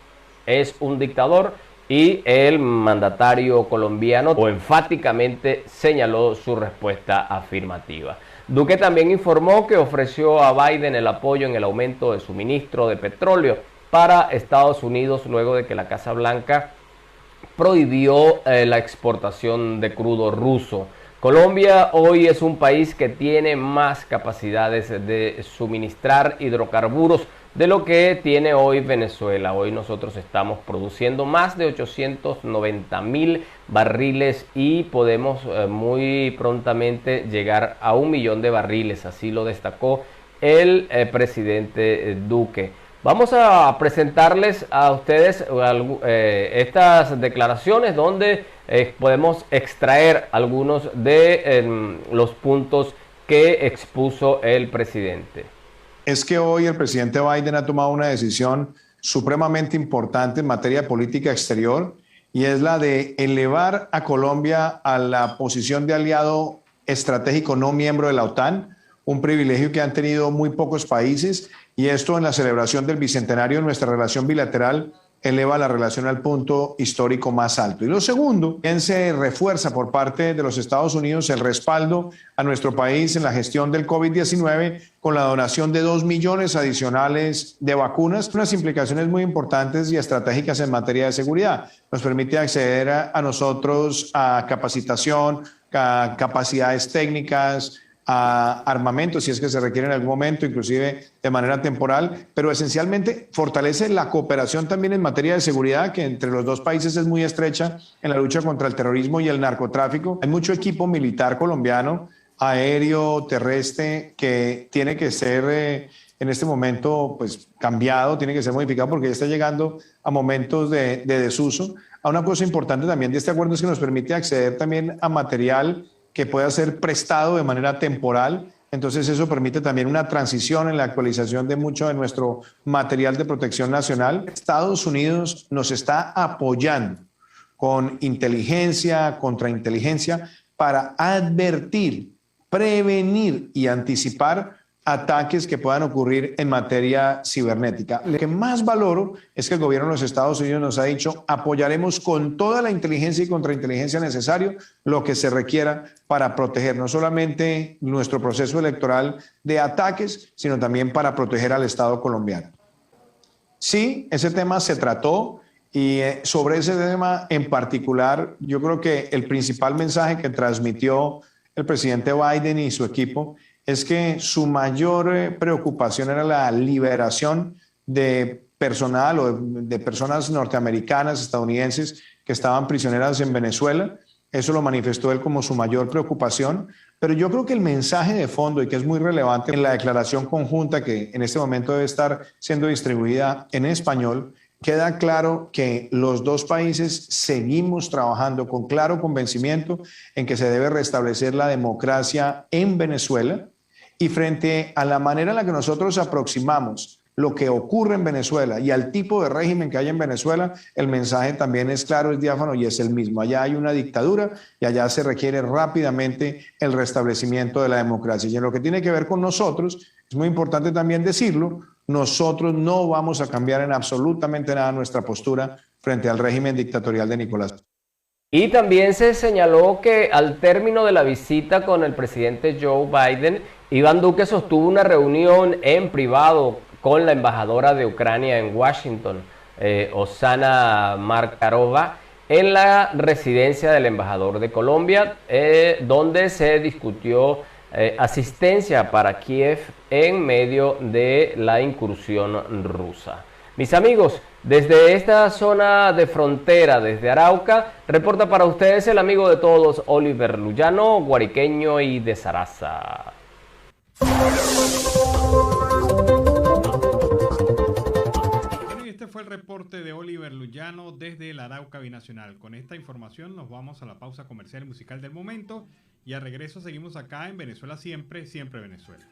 Es un dictador y el mandatario colombiano enfáticamente señaló su respuesta afirmativa. Duque también informó que ofreció a Biden el apoyo en el aumento de suministro de petróleo para Estados Unidos luego de que la Casa Blanca prohibió la exportación de crudo ruso. Colombia hoy es un país que tiene más capacidades de suministrar hidrocarburos de lo que tiene hoy Venezuela. Hoy nosotros estamos produciendo más de 890,000 barriles y podemos muy prontamente llegar a 1 millón de barriles, así lo destacó el presidente Duque. Vamos a presentarles a ustedes estas declaraciones donde podemos extraer algunos de los puntos que expuso el presidente. Es que hoy el presidente Biden ha tomado una decisión supremamente importante en materia de política exterior y es la de elevar a Colombia a la posición de aliado estratégico no miembro de la OTAN, un privilegio que han tenido muy pocos países, y esto en la celebración del bicentenario de nuestra relación bilateral eleva la relación al punto histórico más alto. Y lo segundo, también se refuerza por parte de los Estados Unidos el respaldo a nuestro país en la gestión del COVID-19 con la donación de 2 millones adicionales de vacunas, unas implicaciones muy importantes y estratégicas en materia de seguridad. Nos permite acceder a nosotros a capacitación, a capacidades técnicas, a armamento, si es que se requiere en algún momento, inclusive de manera temporal, pero esencialmente fortalece la cooperación también en materia de seguridad, que entre los dos países es muy estrecha en la lucha contra el terrorismo y el narcotráfico. Hay mucho equipo militar colombiano, aéreo, terrestre, que tiene que ser en este momento pues cambiado, tiene que ser modificado porque ya está llegando a momentos de desuso. A una cosa importante también de este acuerdo es que nos permite acceder también a material que pueda ser prestado de manera temporal. Entonces eso permite también una transición en la actualización de mucho de nuestro material de protección nacional. Estados Unidos nos está apoyando con inteligencia, contrainteligencia, para advertir, prevenir y anticipar ataques que puedan ocurrir en materia cibernética. Lo que más valoro es que el gobierno de los Estados Unidos nos ha dicho: apoyaremos con toda la inteligencia y contrainteligencia necesario lo que se requiera para proteger no solamente nuestro proceso electoral de ataques, sino también para proteger al Estado colombiano. Sí, ese tema se trató y sobre ese tema en particular, yo creo que el principal mensaje que transmitió el presidente Biden y su equipo es que su mayor preocupación era la liberación de personal o de personas norteamericanas, estadounidenses, que estaban prisioneras en Venezuela. Eso lo manifestó él como su mayor preocupación. Pero yo creo que el mensaje de fondo, y que es muy relevante en la declaración conjunta que en este momento debe estar siendo distribuida en español, queda claro que los dos países seguimos trabajando con claro convencimiento en que se debe restablecer la democracia en Venezuela. Y frente a la manera en la que nosotros aproximamos lo que ocurre en Venezuela y al tipo de régimen que hay en Venezuela, el mensaje también es claro, es diáfano y es el mismo. Allá hay una dictadura y allá se requiere rápidamente el restablecimiento de la democracia. Y en lo que tiene que ver con nosotros, es muy importante también decirlo, nosotros no vamos a cambiar en absolutamente nada nuestra postura frente al régimen dictatorial de Nicolás. Y también se señaló que al término de la visita con el presidente Joe Biden, Iván Duque sostuvo una reunión en privado con la embajadora de Ucrania en Washington, Oksana Markarova, en la residencia del embajador de Colombia, donde se discutió asistencia para Kiev en medio de la incursión rusa. Mis amigos, desde esta zona de frontera, desde Arauca, reporta para ustedes el amigo de todos, Oliver Luyano, guariqueño y de Zaraza. Este fue el reporte de Oliver Luyano desde el Arauca Binacional. Con esta información nos vamos a la pausa comercial y musical del momento y al regreso seguimos acá en Venezuela Siempre, Siempre Venezuela.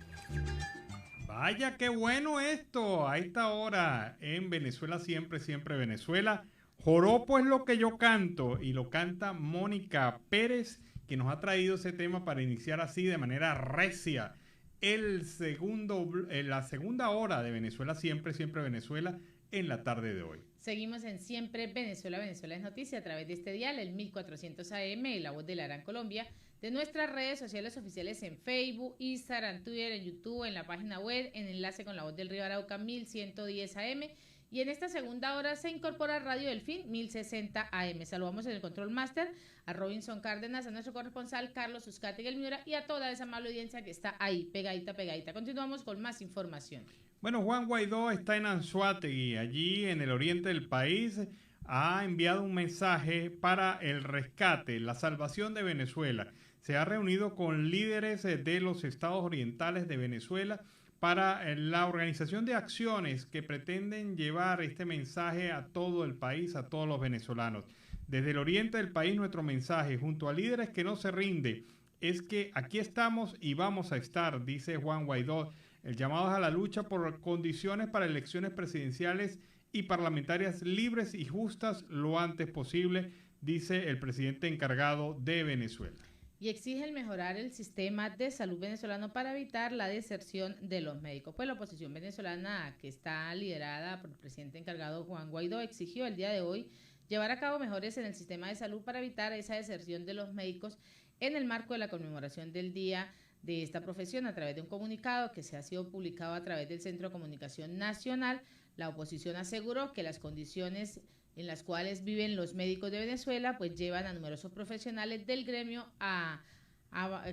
Vaya, qué bueno esto, a esta hora en Venezuela Siempre, Siempre Venezuela. Joropo es lo que yo canto y lo canta Mónica Pérez, que nos ha traído ese tema para iniciar así de manera recia la segunda hora de Venezuela Siempre, Siempre Venezuela en la tarde de hoy. Seguimos en Siempre Venezuela, Venezuela es noticia a través de este dial, el 1400 AM, La Voz de la Gran Colombia, de nuestras redes sociales oficiales en Facebook, Instagram, Twitter, en YouTube, en la página web, en enlace con La Voz del Río Arauca 1110 AM. Y en esta segunda hora se incorpora Radio Delfín 1060 AM. Saludamos en el Control Master a Robinson Cárdenas, a nuestro corresponsal Carlos Uzcategui Miura y a toda esa amable audiencia que está ahí, pegadita, pegadita. Continuamos con más información. Bueno, Juan Guaidó está en Anzoátegui, allí en el oriente del país. Ha enviado un mensaje para el rescate, la salvación de Venezuela. Se ha reunido con líderes de los estados orientales de Venezuela para la organización de acciones que pretenden llevar este mensaje a todo el país, a todos los venezolanos. Desde el oriente del país, nuestro mensaje, junto a líderes que no se rinde, es que aquí estamos y vamos a estar, dice Juan Guaidó. El llamado es a la lucha por condiciones para elecciones presidenciales y parlamentarias libres y justas lo antes posible, dice el presidente encargado de Venezuela. y exigen mejorar el sistema de salud venezolano para evitar la deserción de los médicos. Pues la oposición venezolana, que está liderada por el presidente encargado Juan Guaidó, exigió el día de hoy llevar a cabo mejoras en el sistema de salud para evitar esa deserción de los médicos en el marco de la conmemoración del Día de esta profesión. A través de un comunicado que se ha sido publicado a través del Centro de Comunicación Nacional, la oposición aseguró que las condiciones en las cuales viven los médicos de Venezuela pues llevan a numerosos profesionales del gremio a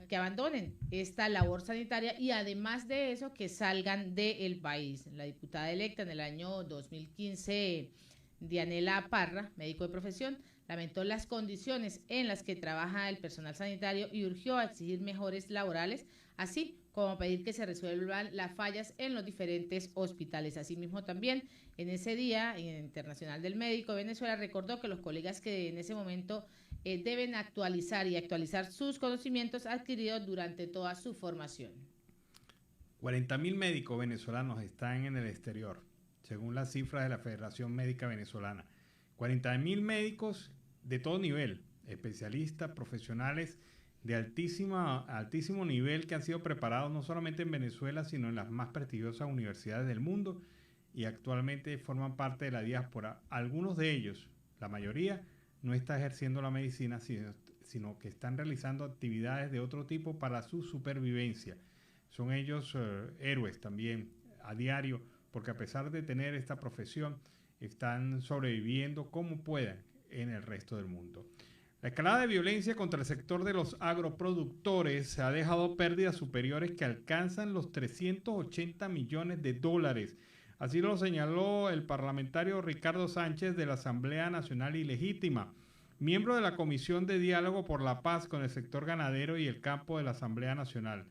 que abandonen esta labor sanitaria y además de eso que salgan del país. La diputada electa en el año 2015, Dianela Parra, médico de profesión, lamentó las condiciones en las que trabaja el personal sanitario y urgió a exigir mejores laborales, así como pedir que se resuelvan las fallas en los diferentes hospitales. Asimismo, también en ese Día Internacional del Médico de Venezuela recordó que los colegas que en ese momento deben actualizar sus conocimientos adquiridos durante toda su formación. 40.000 médicos venezolanos están en el exterior, según las cifras de la Federación Médica Venezolana. 40.000 médicos de todo nivel, especialistas, profesionales de altísimo nivel que han sido preparados no solamente en Venezuela, sino en las más prestigiosas universidades del mundo y actualmente forman parte de la diáspora. Algunos de ellos, la mayoría, no está ejerciendo la medicina, sino que están realizando actividades de otro tipo para su supervivencia. Son ellos héroes también a diario, porque a pesar de tener esta profesión, están sobreviviendo como puedan en el resto del mundo. La escalada de violencia contra el sector de los agroproductores ha dejado pérdidas superiores que alcanzan los 380 millones de dólares. Así lo señaló el parlamentario Ricardo Sánchez de la Asamblea Nacional Ilegítima, miembro de la Comisión de Diálogo por la Paz con el sector ganadero y el campo de la Asamblea Nacional.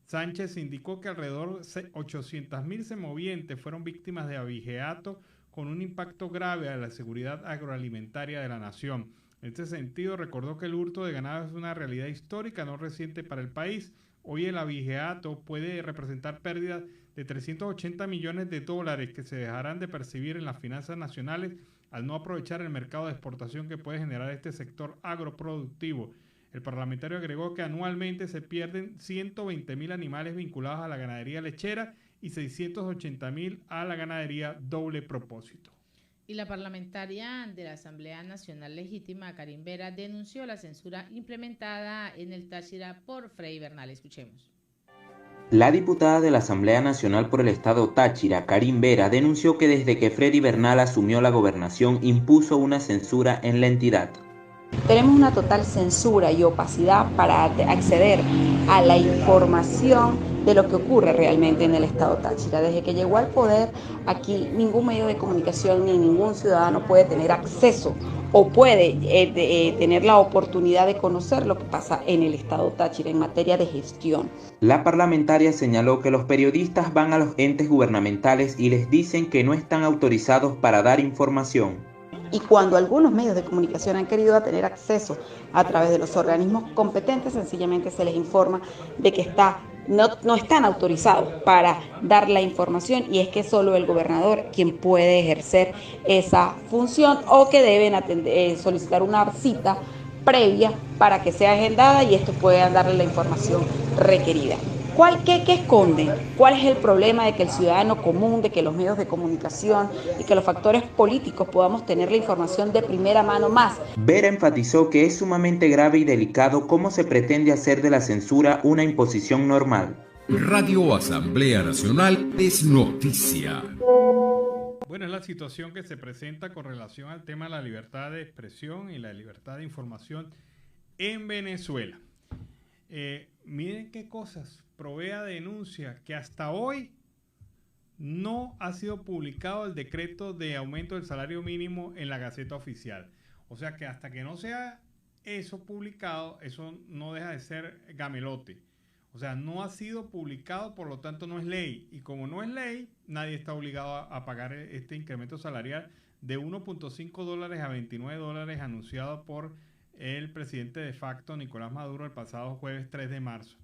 Sánchez indicó que alrededor de 800.000 semovientes fueron víctimas de abigeato con un impacto grave a la seguridad agroalimentaria de la nación. En este sentido, recordó que el hurto de ganado es una realidad histórica no reciente para el país. Hoy el abigeato puede representar pérdidas de 380 millones de dólares que se dejarán de percibir en las finanzas nacionales al no aprovechar el mercado de exportación que puede generar este sector agroproductivo. El parlamentario agregó que anualmente se pierden 120.000 animales vinculados a la ganadería lechera y 680.000 a la ganadería doble propósito. Y la parlamentaria de la Asamblea Nacional Legítima, Karin Vera, denunció la censura implementada en el Táchira por Freddy Bernal. Escuchemos. La diputada de la Asamblea Nacional por el Estado Táchira, Karin Vera, denunció que desde que Freddy Bernal asumió la gobernación impuso una censura en la entidad. Tenemos una total censura y opacidad para acceder a la información de lo que ocurre realmente en el Estado Táchira. Desde que llegó al poder, aquí ningún medio de comunicación ni ningún ciudadano puede tener acceso o puede tener la oportunidad de conocer lo que pasa en el Estado Táchira en materia de gestión. La parlamentaria señaló que los periodistas van a los entes gubernamentales y les dicen que no están autorizados para dar información. Y cuando algunos medios de comunicación han querido tener acceso a través de los organismos competentes, sencillamente se les informa de que no están autorizados para dar la información y es que solo el gobernador quien puede ejercer esa función o que deben solicitar una cita previa para que sea agendada y estos puedan darle la información requerida. ¿Qué esconde? ¿Cuál es el problema de que el ciudadano común, de que los medios de comunicación y que los factores políticos podamos tener la información de primera mano más? Vera enfatizó que es sumamente grave y delicado cómo se pretende hacer de la censura una imposición normal. Radio Asamblea Nacional es noticia. Bueno, es la situación que se presenta con relación al tema de la libertad de expresión y la libertad de información en Venezuela. Miren qué cosas. Provea denuncia que hasta hoy no ha sido publicado el decreto de aumento del salario mínimo en la Gaceta Oficial. O sea que hasta que no sea eso publicado, eso no deja de ser gamelote. O sea, no ha sido publicado, por lo tanto no es ley. Y como no es ley, nadie está obligado a pagar este incremento salarial de $1.5 a $29 anunciado por el presidente de facto Nicolás Maduro el pasado jueves 3 de marzo.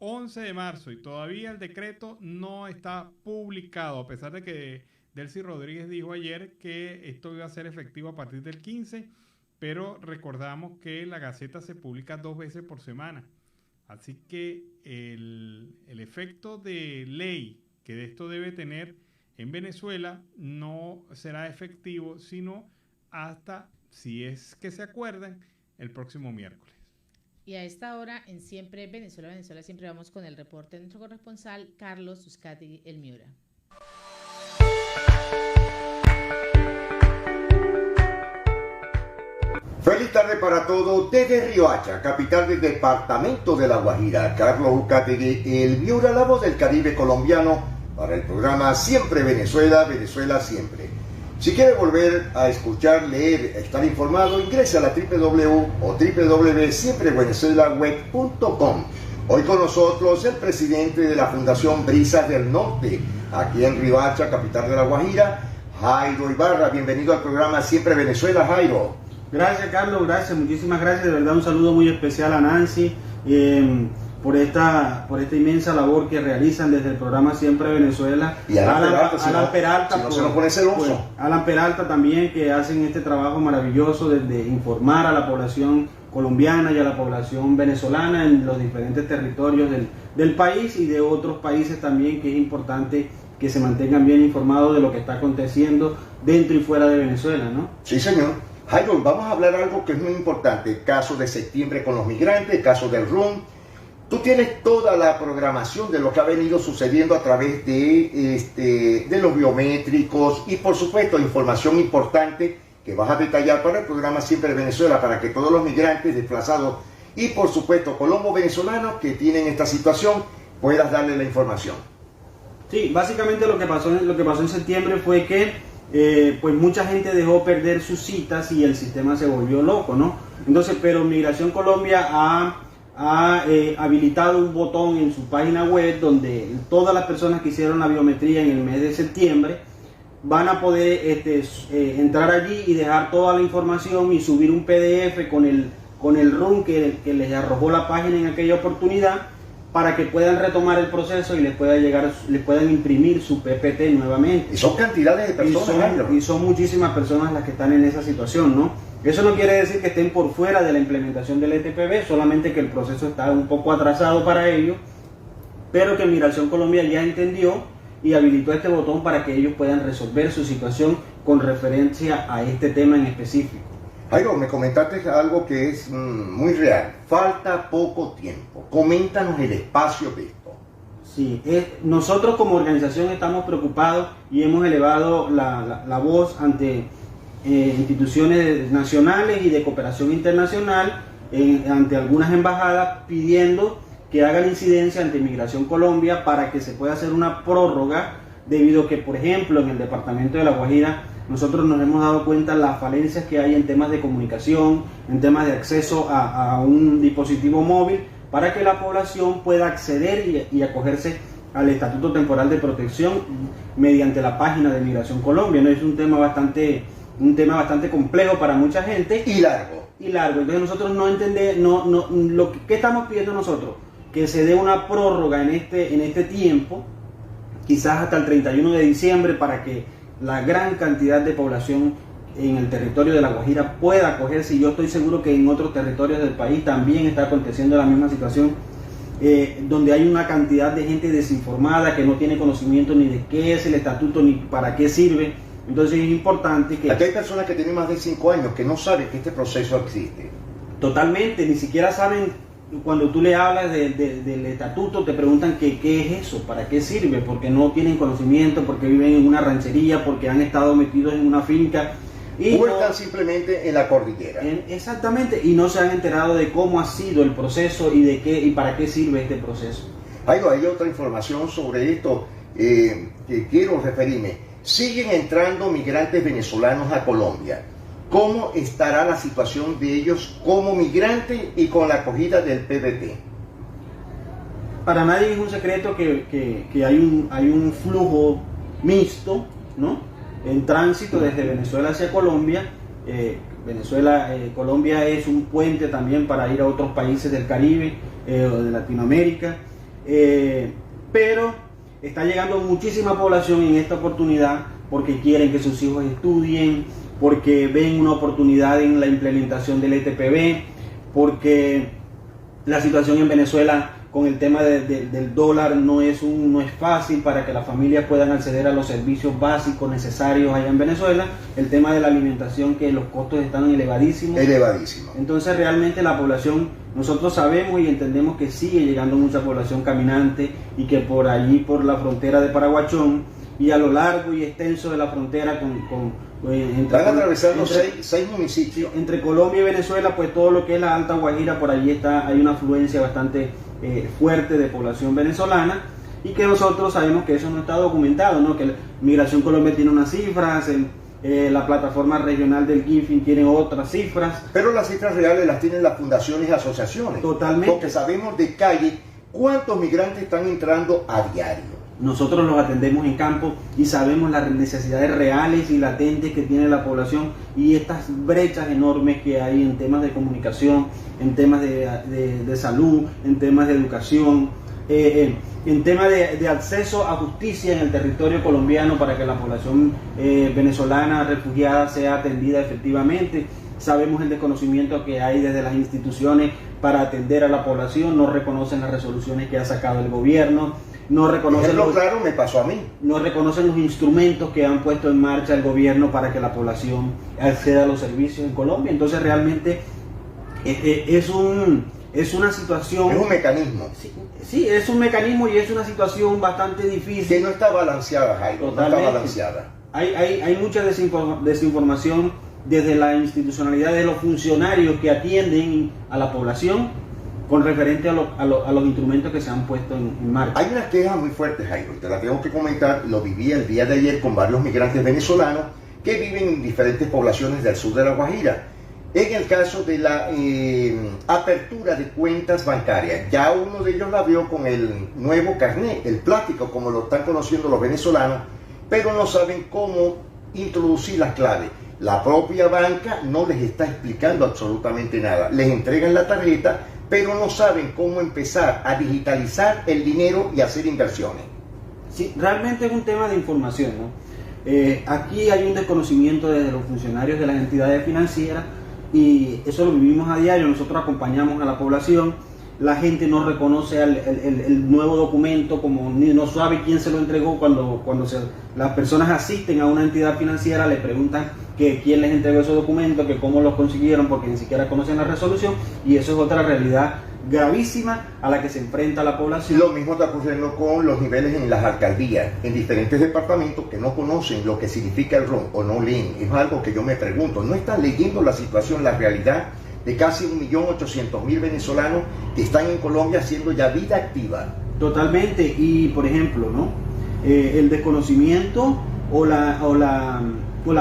11 de marzo y todavía el decreto no está publicado, a pesar de que Delcy Rodríguez dijo ayer que esto iba a ser efectivo a partir del 15, pero recordamos que la Gaceta se publica 2 veces por semana. Así que el efecto de ley que de esto debe tener en Venezuela no será efectivo, sino hasta, si es que se acuerdan, el próximo miércoles. Y a esta hora, en Siempre Venezuela, siempre vamos con el reporte de nuestro corresponsal, Carlos Uzcategui, el Miura. Feliz tarde para todos desde Riohacha, capital del departamento de La Guajira. Carlos Uzcategui, el Miura, la voz del Caribe colombiano, para el programa Siempre Venezuela, Venezuela Siempre. Si quiere volver a escuchar, leer, estar informado, ingrese a la www.siemprevenezuelaweb.com. Hoy con nosotros el presidente de la Fundación Brisas del Norte, aquí en Riohacha, capital de La Guajira, Jairo Ibarra. Bienvenido al programa Siempre Venezuela, Jairo. Gracias, Carlos, gracias, muchísimas gracias. De verdad, un saludo muy especial a Nancy por esta inmensa labor que realizan desde el programa Siempre Venezuela. Y Alan Peralta, si no se nos pone celoso. Alan Peralta también, que hacen este trabajo maravilloso de informar a la población colombiana y a la población venezolana en los diferentes territorios del país y de otros países también, que es importante que se mantengan bien informados de lo que está aconteciendo dentro y fuera de Venezuela, ¿no? Sí, señor. Jairo, vamos a hablar algo que es muy importante, caso de septiembre con los migrantes, caso del RUN. Tú tienes toda la programación de lo que ha venido sucediendo a través de los biométricos y, por supuesto, información importante que vas a detallar para el programa Siempre Venezuela, para que todos los migrantes desplazados y, por supuesto, colombo venezolanos que tienen esta situación puedas darle la información. Sí, básicamente lo que pasó en septiembre fue que pues mucha gente dejó perder sus citas y el sistema se volvió loco, ¿no? Entonces, pero Migración Colombia ha habilitado un botón en su página web donde todas las personas que hicieron la biometría en el mes de septiembre van a poder entrar allí y dejar toda la información y subir un PDF con el RUN que les arrojó la página en aquella oportunidad, para que puedan retomar el proceso y les puedan imprimir su PPT nuevamente. Y son cantidades de personas. Y son muchísimas personas las que están en esa situación, ¿no? Eso no quiere decir que estén por fuera de la implementación del ETPB, solamente que el proceso está un poco atrasado para ellos, pero que Migración Colombia ya entendió y habilitó este botón para que ellos puedan resolver su situación con referencia a este tema en específico. Jairo, me comentaste algo que es muy real. Falta poco tiempo. Coméntanos el espacio de esto. Sí, nosotros como organización estamos preocupados y hemos elevado la voz ante instituciones nacionales y de cooperación internacional, ante algunas embajadas, pidiendo que hagan incidencia ante Migración Colombia para que se pueda hacer una prórroga, debido a que, por ejemplo, en el departamento de La Guajira, nosotros nos hemos dado cuenta de las falencias que hay en temas de comunicación, en temas de acceso a un dispositivo móvil, para que la población pueda acceder y acogerse al Estatuto Temporal de Protección mediante la página de Migración Colombia, ¿no? Es un tema bastante complejo para mucha gente. Y largo. Entonces nosotros no entendemos, ¿qué estamos pidiendo nosotros? Que se dé una prórroga en este tiempo, quizás hasta el 31 de diciembre, para que la gran cantidad de población en el territorio de La Guajira pueda acogerse. Y yo estoy seguro que en otros territorios del país también está aconteciendo la misma situación, donde hay una cantidad de gente desinformada que no tiene conocimiento ni de qué es el estatuto ni para qué sirve. Entonces es importante que... Aquí hay personas que tienen más de 5 años que no saben que este proceso existe. Totalmente, ni siquiera saben. Cuando tú le hablas del estatuto, te preguntan qué es eso, para qué sirve, porque no tienen conocimiento, porque viven en una ranchería, porque han estado metidos en una finca. O están simplemente en la cordillera. Exactamente, y no se han enterado de cómo ha sido el proceso y de qué y para qué sirve este proceso. Hay otra información sobre esto que quiero referirme. Siguen entrando migrantes venezolanos a Colombia. ¿Cómo estará la situación de ellos como migrantes y con la acogida del PPT? Para nadie es un secreto que hay un flujo mixto, ¿no?, en tránsito desde Venezuela hacia Colombia. Colombia es un puente también para ir a otros países del Caribe o de Latinoamérica, pero está llegando muchísima población en esta oportunidad porque quieren que sus hijos estudien, porque ven una oportunidad en la implementación del ETPB, porque la situación en Venezuela con el tema del dólar no es fácil para que las familias puedan acceder a los servicios básicos necesarios allá en Venezuela. El tema de la alimentación, que los costos están elevadísimos. Entonces realmente la población, nosotros sabemos y entendemos que sigue llegando mucha población caminante y que por allí, por la frontera de Paraguachón y a lo largo y extenso de la frontera están atravesando seis municipios. Entre Colombia y Venezuela, pues todo lo que es la Alta Guajira, por allí hay una afluencia bastante fuerte de población venezolana, y que nosotros sabemos que eso no está documentado, ¿no? Que Migración Colombia tiene unas cifras, la plataforma regional del GIFIN tiene otras cifras. Pero las cifras reales las tienen las fundaciones y asociaciones. Totalmente. Porque sabemos de calle cuántos migrantes están entrando a diario. Nosotros los atendemos en campo y sabemos las necesidades reales y latentes que tiene la población y estas brechas enormes que hay en temas de comunicación, en temas de salud, en temas de educación, en temas de acceso a justicia en el territorio colombiano para que la población venezolana refugiada sea atendida efectivamente. Sabemos el desconocimiento que hay desde las instituciones para atender a la población, no reconocen las resoluciones que ha sacado el gobierno. No reconocen me pasó a mí. No reconocen los instrumentos que han puesto en marcha el gobierno para que la población acceda a los servicios en Colombia. Entonces realmente es una situación... Es un mecanismo. Sí, es un mecanismo y es una situación bastante difícil. Que no está balanceada, Jairo. Totalmente. No está balanceada. Hay mucha desinformación desde la institucionalidad de los funcionarios que atienden a la población con referente a los instrumentos que se han puesto en marcha. Hay una queja muy fuerte, Jairo, te la tengo que comentar. Lo viví el día de ayer con varios migrantes venezolanos que viven en diferentes poblaciones del sur de La Guajira. En el caso de la apertura de cuentas bancarias, ya uno de ellos la vio con el nuevo carnet, el plástico, como lo están conociendo los venezolanos, pero no saben cómo introducir las claves. La propia banca no les está explicando absolutamente nada. Les entregan la tarjeta, pero no saben cómo empezar a digitalizar el dinero y hacer inversiones. Sí, realmente es un tema de información, ¿no? Aquí hay un desconocimiento desde los funcionarios de las entidades financieras y eso lo vivimos a diario. Nosotros acompañamos a la población, la gente no reconoce el nuevo documento, como no sabe quién se lo entregó. Cuando las personas asisten a una entidad financiera, le preguntan que quién les entregó esos documentos, que cómo los consiguieron, porque ni siquiera conocen la resolución, y eso es otra realidad gravísima a la que se enfrenta la población. Lo mismo está ocurriendo con los niveles en las alcaldías, en diferentes departamentos que no conocen lo que significa el RON o no leen. Es algo que yo me pregunto, ¿no están leyendo la situación, la realidad de casi 1.800.000 venezolanos que están en Colombia haciendo ya vida activa? Totalmente, y por ejemplo, ¿no? El desconocimiento o la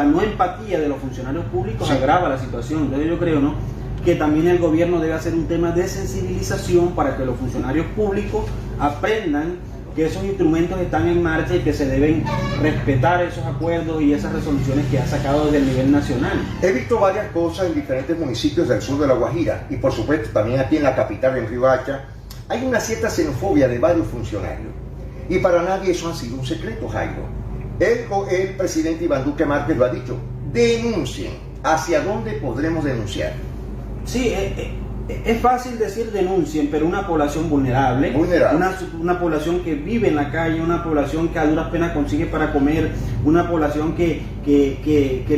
no empatía de los funcionarios públicos agrava la situación. Entonces yo creo, ¿no?, que también el gobierno debe hacer un tema de sensibilización para que los funcionarios públicos aprendan que esos instrumentos están en marcha y que se deben respetar esos acuerdos y esas resoluciones que ha sacado desde el nivel nacional. He visto varias cosas en diferentes municipios del sur de La Guajira y por supuesto también aquí en la capital, en Riohacha, hay una cierta xenofobia de varios funcionarios. Y para nadie eso ha sido un secreto, Jairo. El presidente Iván Duque Márquez lo ha dicho, denuncien. ¿Hacia dónde podremos denunciar? Sí, es fácil decir denuncien, pero una población vulnerable. Una población que vive en la calle, una población que a duras penas consigue para comer, una población que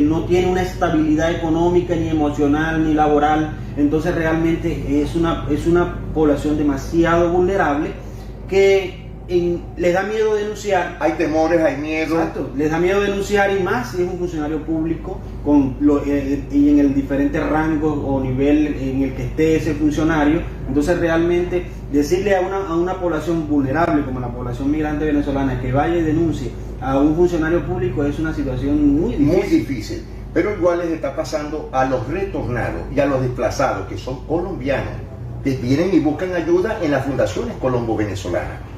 no tiene una estabilidad económica, ni emocional, ni laboral. Entonces realmente es una población demasiado vulnerable que les da miedo denunciar. Hay temores, hay miedo. Exacto, les da miedo denunciar, y más si es un funcionario público y en el diferente rango o nivel en el que esté ese funcionario. Entonces realmente decirle a una población vulnerable como la población migrante venezolana que vaya y denuncie a un funcionario público es una situación muy difícil. Muy difícil, pero igual les está pasando a los retornados y a los desplazados que son colombianos, que vienen y buscan ayuda en las fundaciones colombo-venezolanas.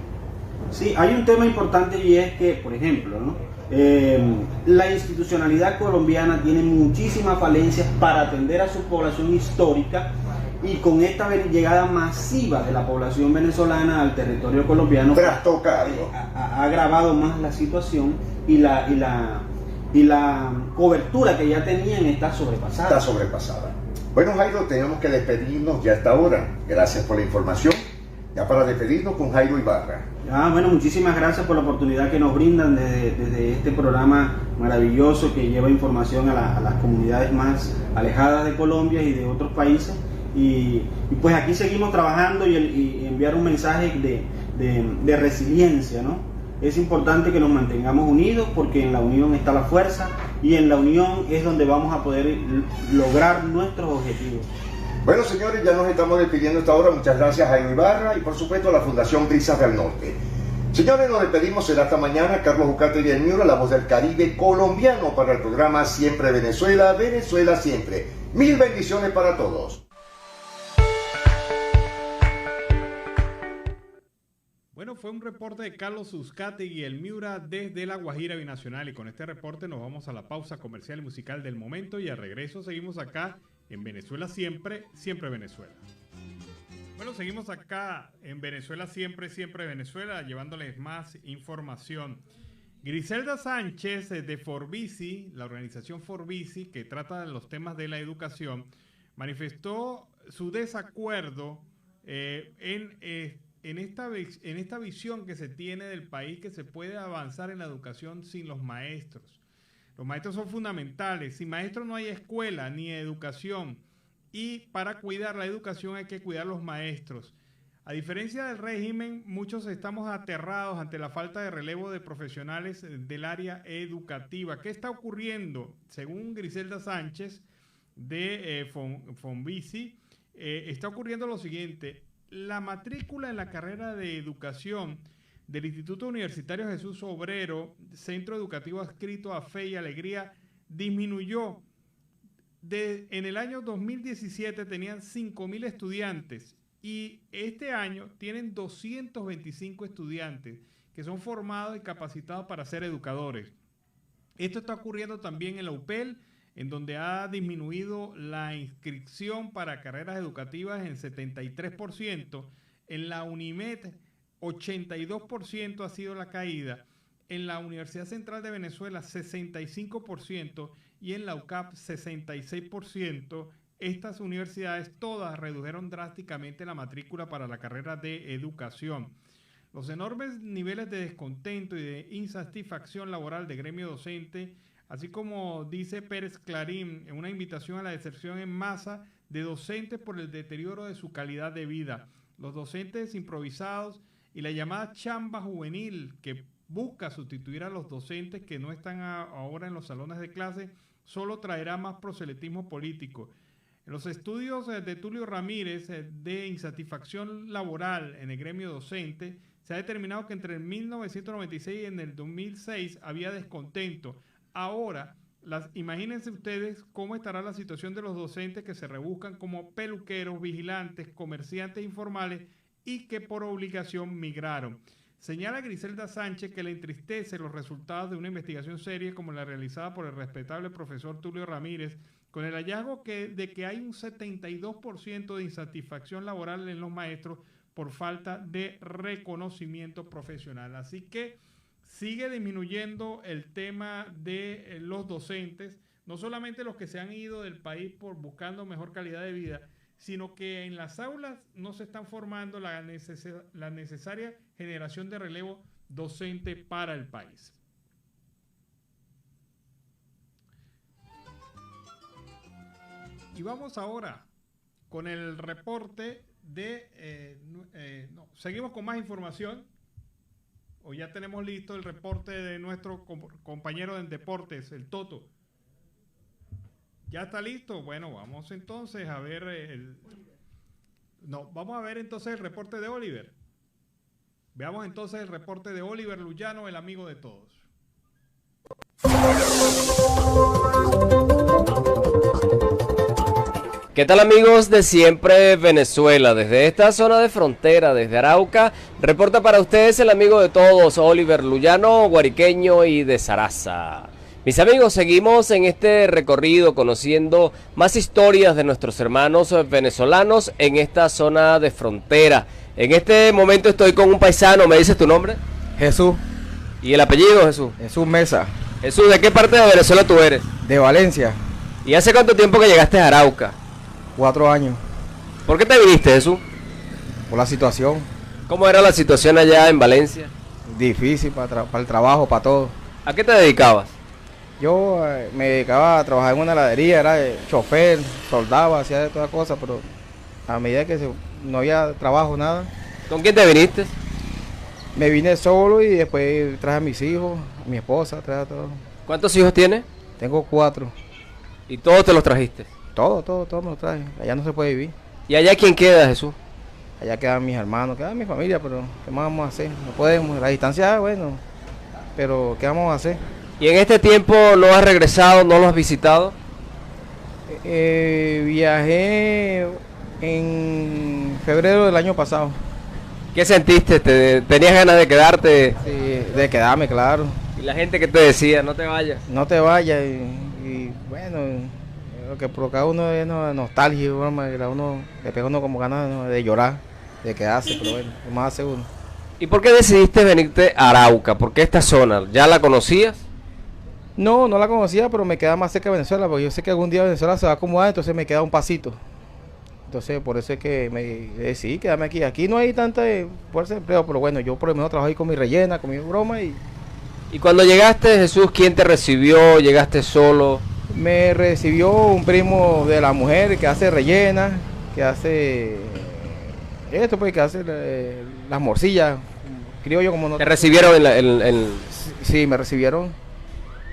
Sí, hay un tema importante y es que, por ejemplo, ¿no?, la institucionalidad colombiana tiene muchísimas falencias para atender a su población histórica, y con esta llegada masiva de la población venezolana al territorio colombiano trastoca algo. Ha agravado más la situación y la cobertura que ya tenían está sobrepasada. Está sobrepasada. Bueno, Jairo, tenemos que despedirnos ya hasta ahora. Gracias por la información. Ya para despedirnos con Jairo Ibarra. Bueno, muchísimas gracias por la oportunidad que nos brindan desde este programa maravilloso que lleva información a las comunidades más alejadas de Colombia y de otros países. Y pues aquí seguimos trabajando y enviar un mensaje de resiliencia, ¿no? Es importante que nos mantengamos unidos porque en la unión está la fuerza y en la unión es donde vamos a poder lograr nuestros objetivos. Bueno, señores, ya nos estamos despidiendo esta hora. Muchas gracias a Jairo Ibarra y por supuesto a la Fundación Brisas del Norte. Señores, nos despedimos, será hasta mañana. Carlos Ucate y el Miura, la voz del Caribe colombiano para el programa Siempre Venezuela, Venezuela Siempre. Mil bendiciones para todos. Bueno, fue un reporte de Carlos Uzcategui y el Miura desde La Guajira Binacional, y con este reporte nos vamos a la pausa comercial y musical del momento y al regreso seguimos acá en Venezuela Siempre, Siempre Venezuela. Bueno, seguimos acá en Venezuela Siempre, Siempre Venezuela, llevándoles más información. Griselda Sánchez de Forvisi, la organización Forvisi, que trata de los temas de la educación, manifestó su desacuerdo en esta visión que se tiene del país, que se puede avanzar en la educación sin los maestros. Los maestros son fundamentales. Sin maestros no hay escuela ni educación. Y para cuidar la educación hay que cuidar los maestros. A diferencia del régimen, muchos estamos aterrados ante la falta de relevo de profesionales del área educativa. ¿Qué está ocurriendo? Según Griselda Sánchez de Fonvisi, está ocurriendo lo siguiente. La matrícula en la carrera de educación del Instituto Universitario Jesús Obrero, centro educativo adscrito a Fe y Alegría, disminuyó. En el año 2017 tenían 5.000 estudiantes y este año tienen 225 estudiantes que son formados y capacitados para ser educadores. Esto está ocurriendo también en la UPEL, en donde ha disminuido la inscripción para carreras educativas en 73%, en la UNIMED 82% ha sido la caída, en la Universidad Central de Venezuela 65% y en la UCAP 66%. Estas universidades todas redujeron drásticamente la matrícula para la carrera de educación. Los enormes niveles de descontento y de insatisfacción laboral de gremio docente, así como dice Pérez Clarín en una invitación a la deserción en masa de docentes por el deterioro de su calidad de vida. Los docentes improvisados y la llamada chamba juvenil que busca sustituir a los docentes que no están ahora en los salones de clase solo traerá más proselitismo político. En los estudios de Tulio Ramírez de insatisfacción laboral en el gremio docente, se ha determinado que entre el 1996 y en el 2006 había descontento. Ahora, imagínense ustedes cómo estará la situación de los docentes que se rebuscan como peluqueros, vigilantes, comerciantes informales y que por obligación migraron. Señala Griselda Sánchez que le entristece los resultados de una investigación seria como la realizada por el respetable profesor Tulio Ramírez, con el hallazgo de que hay un 72% de insatisfacción laboral en los maestros por falta de reconocimiento profesional. Así que sigue disminuyendo el tema de los docentes, no solamente los que se han ido del país por buscando mejor calidad de vida, sino que en las aulas no se están formando la necesaria generación de relevo docente para el país. Y vamos ahora con el reporte de... seguimos con más información. O ya tenemos listo el reporte de nuestro compañero en deportes, el Toto. ¿Ya está listo? Bueno, vamos entonces a ver vamos a ver entonces el reporte de Oliver. Veamos entonces el reporte de Oliver Luyano, el amigo de todos. ¿Qué tal amigos de Siempre Venezuela? Desde esta zona de frontera, desde Arauca, reporta para ustedes el amigo de todos, Oliver Luyano, guariqueño y de Saraza. Mis amigos, seguimos en este recorrido conociendo más historias de nuestros hermanos venezolanos en esta zona de frontera. En este momento estoy con un paisano, ¿me dices tu nombre? Jesús. ¿Y el apellido, Jesús? Jesús Mesa. Jesús, ¿de qué parte de Venezuela tú eres? De Valencia. ¿Y hace cuánto tiempo que llegaste a Arauca? 4 años. ¿Por qué te viniste, Jesús? Por la situación. ¿Cómo era la situación allá en Valencia? Difícil para el trabajo, para todo. ¿A qué te dedicabas? Yo me dedicaba a trabajar en una heladería, era chofer, soldaba, hacía de todas cosas, pero a medida que no había trabajo, nada. ¿Con quién te viniste? Me vine solo y después traje a mis hijos, a mi esposa, traje a todos. ¿Cuántos hijos tienes? Tengo 4. ¿Y todos te los trajiste? Todo me los traje. Allá no se puede vivir. ¿Y allá quién queda, Jesús? Allá quedan mis hermanos, queda mi familia, pero ¿qué más vamos a hacer? No podemos, la distancia, bueno, pero ¿qué vamos a hacer? ¿Y en este tiempo no has regresado, no lo has visitado? Viajé en febrero del año pasado. ¿Qué sentiste? ¿Tenías ganas de quedarte? Sí, de quedarme, claro. ¿Y la gente que te decía, no te vayas? No te vayas, y bueno, lo que provoca uno es nostalgia, broma, que uno le pega uno como ganas de llorar, de quedarse, pero bueno, ¿qué más hace uno? ¿Y por qué decidiste venirte a Arauca? ¿Por qué esta zona? ¿Ya la conocías? No la conocía, pero me queda más cerca de Venezuela, porque yo sé que algún día Venezuela se va a acomodar, entonces me queda un pasito. Entonces, por eso es que me decidí quedarme aquí. Aquí no hay tanta fuerza de empleo, pero bueno, yo por lo menos trabajo ahí con mi rellena, con mi broma. ¿Y cuando llegaste, Jesús, quién te recibió? ¿Llegaste solo? Me recibió un primo de la mujer que hace rellena, que hace esto, pues, que hace las morcillas, criollo como no. ¿Te recibieron en Sí, me recibieron.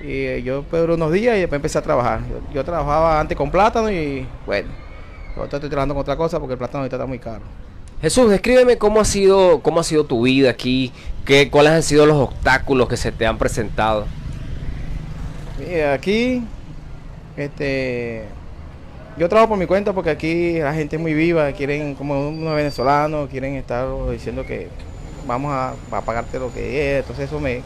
Y yo duré unos días y después empecé a trabajar. Yo trabajaba antes con plátano y bueno, ahorita estoy trabajando con otra cosa porque el plátano ahorita está muy caro. Jesús, descríbeme cómo ha sido tu vida aquí, cuáles han sido los obstáculos que se te han presentado. Mira, aquí, yo trabajo por mi cuenta porque aquí la gente es muy viva, quieren, como unos venezolanos, quieren estar diciendo que vamos a pagarte lo que es, entonces eso me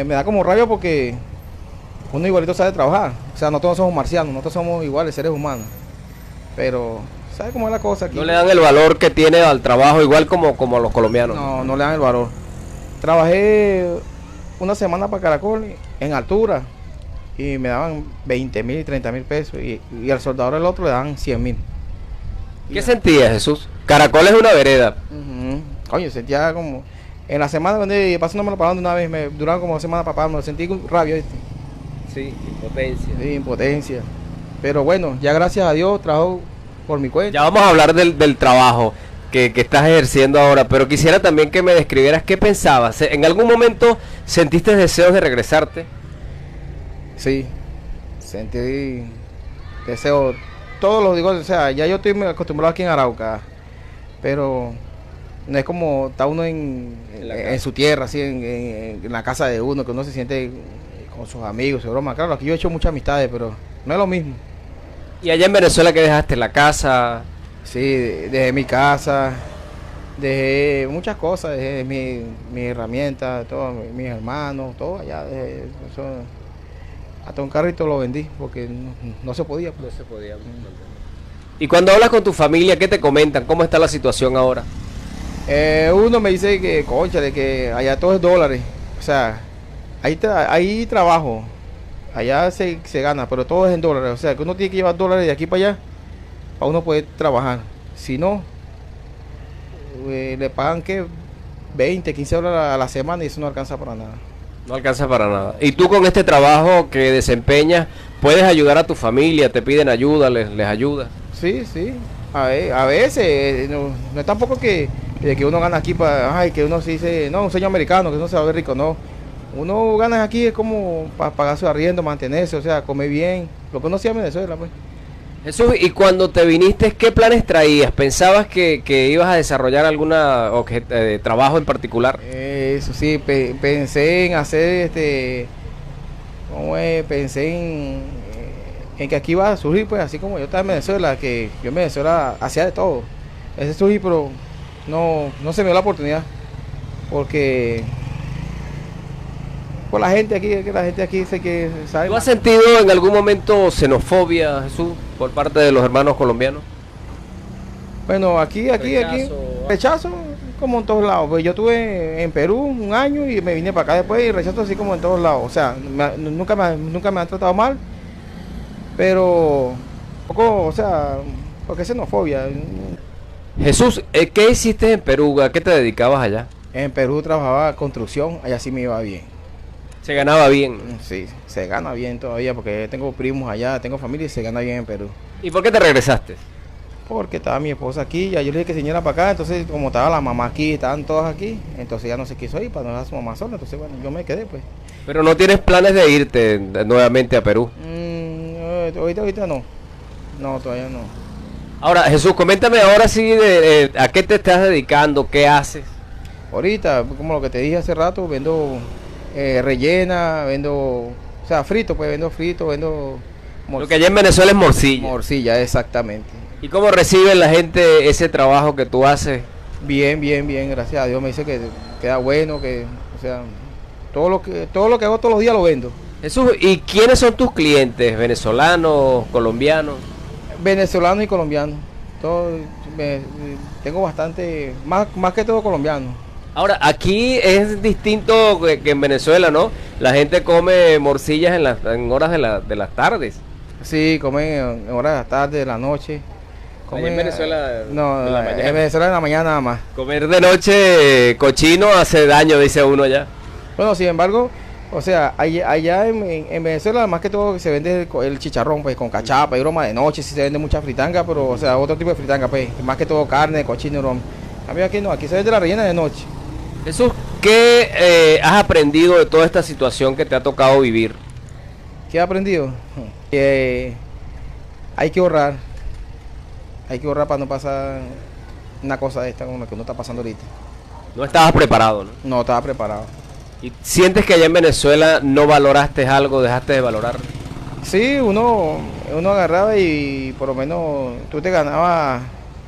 da como rabia porque uno igualito sabe trabajar, o sea, no todos somos marcianos, nosotros somos iguales, seres humanos, pero ¿sabe cómo es la cosa aquí? No le dan el valor que tiene al trabajo igual como los colombianos. No le dan el valor. Trabajé una semana para Caracol en altura y me daban 20.000 y 30.000 pesos y al soldador el otro le daban 100.000. ¿Qué sentías, Jesús? Caracol es una vereda. Coño, sentía como... En la semana cuando pasó no me lo pagaron de una vez, me duraron como 2 semanas para pagarme, sentí con rabia, ¿viste? Sí, impotencia. Sí, impotencia. Pero bueno, ya gracias a Dios trabajo por mi cuenta. Ya vamos a hablar del trabajo que estás ejerciendo ahora, pero quisiera también que me describieras qué pensabas. ¿En algún momento sentiste deseos de regresarte? Sí, sentí deseo, todos los digo, o sea, ya yo estoy acostumbrado aquí en Arauca, pero no es como está uno en su tierra, así en la casa de uno, que uno se siente con sus amigos, su broma. Claro, aquí yo he hecho muchas amistades, pero no es lo mismo. ¿Y allá en Venezuela qué dejaste? ¿La casa? Sí, dejé mi casa, dejé muchas cosas, dejé mi herramientas, todos mis hermanos, todo allá, dejé eso, hasta un carrito lo vendí porque no se podía. No se podía. ¿Y cuando hablas con tu familia, qué te comentan? ¿Cómo está la situación ahora? Uno me dice que, cónchale, que allá todo es dólares, o sea, ahí trabajo, allá se gana, pero todo es en dólares, o sea, que uno tiene que llevar dólares de aquí para allá, para uno poder trabajar, si no, le pagan que 20, 15 dólares a la semana y eso no alcanza para nada. No alcanza para nada. ¿Y tú con este trabajo que desempeñas, puedes ayudar a tu familia? ¿Te piden ayuda? ¿Les ayudas? Sí, a veces, no es tampoco que uno gana aquí para, que uno se dice, no, un sueño americano, que uno se va a ver rico, no. Uno gana aquí es como para pagar su arriendo, mantenerse, o sea, comer bien, lo que uno hacía en Venezuela, pues. Jesús, y cuando te viniste, ¿qué planes traías? ¿Pensabas que ibas a desarrollar algún trabajo en particular? Eso sí, pensé en hacer pensé en que aquí iba a surgir, pues, así como yo estaba en Venezuela, que yo en Venezuela hacía de todo. Ese surgí, pero no se me dio la oportunidad, porque por la gente aquí sé que sabe. ¿Tú has sentido en algún momento xenofobia, Jesús, por parte de los hermanos colombianos? Bueno, aquí, rechazo, como en todos lados. Pues yo estuve en Perú un año y me vine para acá después y rechazo así como en todos lados. O sea, nunca me han tratado mal, pero poco, o sea, porque es xenofobia. Jesús, ¿qué hiciste en Perú? ¿A qué te dedicabas allá? En Perú trabajaba construcción, allá sí me iba bien. ¿Se ganaba bien? Sí, se gana bien todavía porque tengo primos allá, tengo familia y se gana bien en Perú. ¿Y por qué te regresaste? Porque estaba mi esposa aquí, ya yo le dije que se viniera para acá, entonces como estaba la mamá aquí, estaban todas aquí, entonces ya no se quiso ir para no dejar a su mamá sola, entonces bueno, yo me quedé pues. Pero no tienes planes de irte nuevamente a Perú. Ahorita no, todavía no. Ahora, Jesús, coméntame ahora sí a qué te estás dedicando, qué haces. Ahorita, como lo que te dije hace rato, vendo rellena, vendo, o sea, frito, pues vendo frito, vendo... Lo que allá en Venezuela es morcilla. Morcilla, exactamente. ¿Y cómo recibe la gente ese trabajo que tú haces? Bien, gracias a Dios. Me dice que queda bueno, que, o sea, todo lo que hago todos los días lo vendo. Jesús, ¿y quiénes son tus clientes? ¿Venezolanos, colombianos? Venezolanos y colombianos. Tengo bastante, más que todo colombianos. Ahora, aquí es distinto que en Venezuela, ¿no? La gente come morcillas en horas de las tardes. Sí, comen en horas de la tarde, de la noche. Comen, en Venezuela no, de la mañana. En Venezuela de la mañana nada más. Comer de noche cochino hace daño, dice uno ya. Bueno, sin embargo, o sea, allá en Venezuela más que todo se vende el chicharrón, pues con cachapa y broma de noche, sí se vende mucha fritanga, pero o sea, otro tipo de fritanga, pues, más que todo carne, cochino y broma. A mí aquí no, aquí se vende la rellena de noche. Jesús, ¿qué has aprendido de toda esta situación que te ha tocado vivir? ¿Qué he aprendido? Que hay que ahorrar. Hay que ahorrar para no pasar una cosa de esta como la que uno está pasando ahorita. No estabas preparado, ¿no? No estaba preparado. ¿Y sientes que allá en Venezuela no valoraste algo, dejaste de valorar? Sí, uno agarraba y por lo menos tú te ganabas,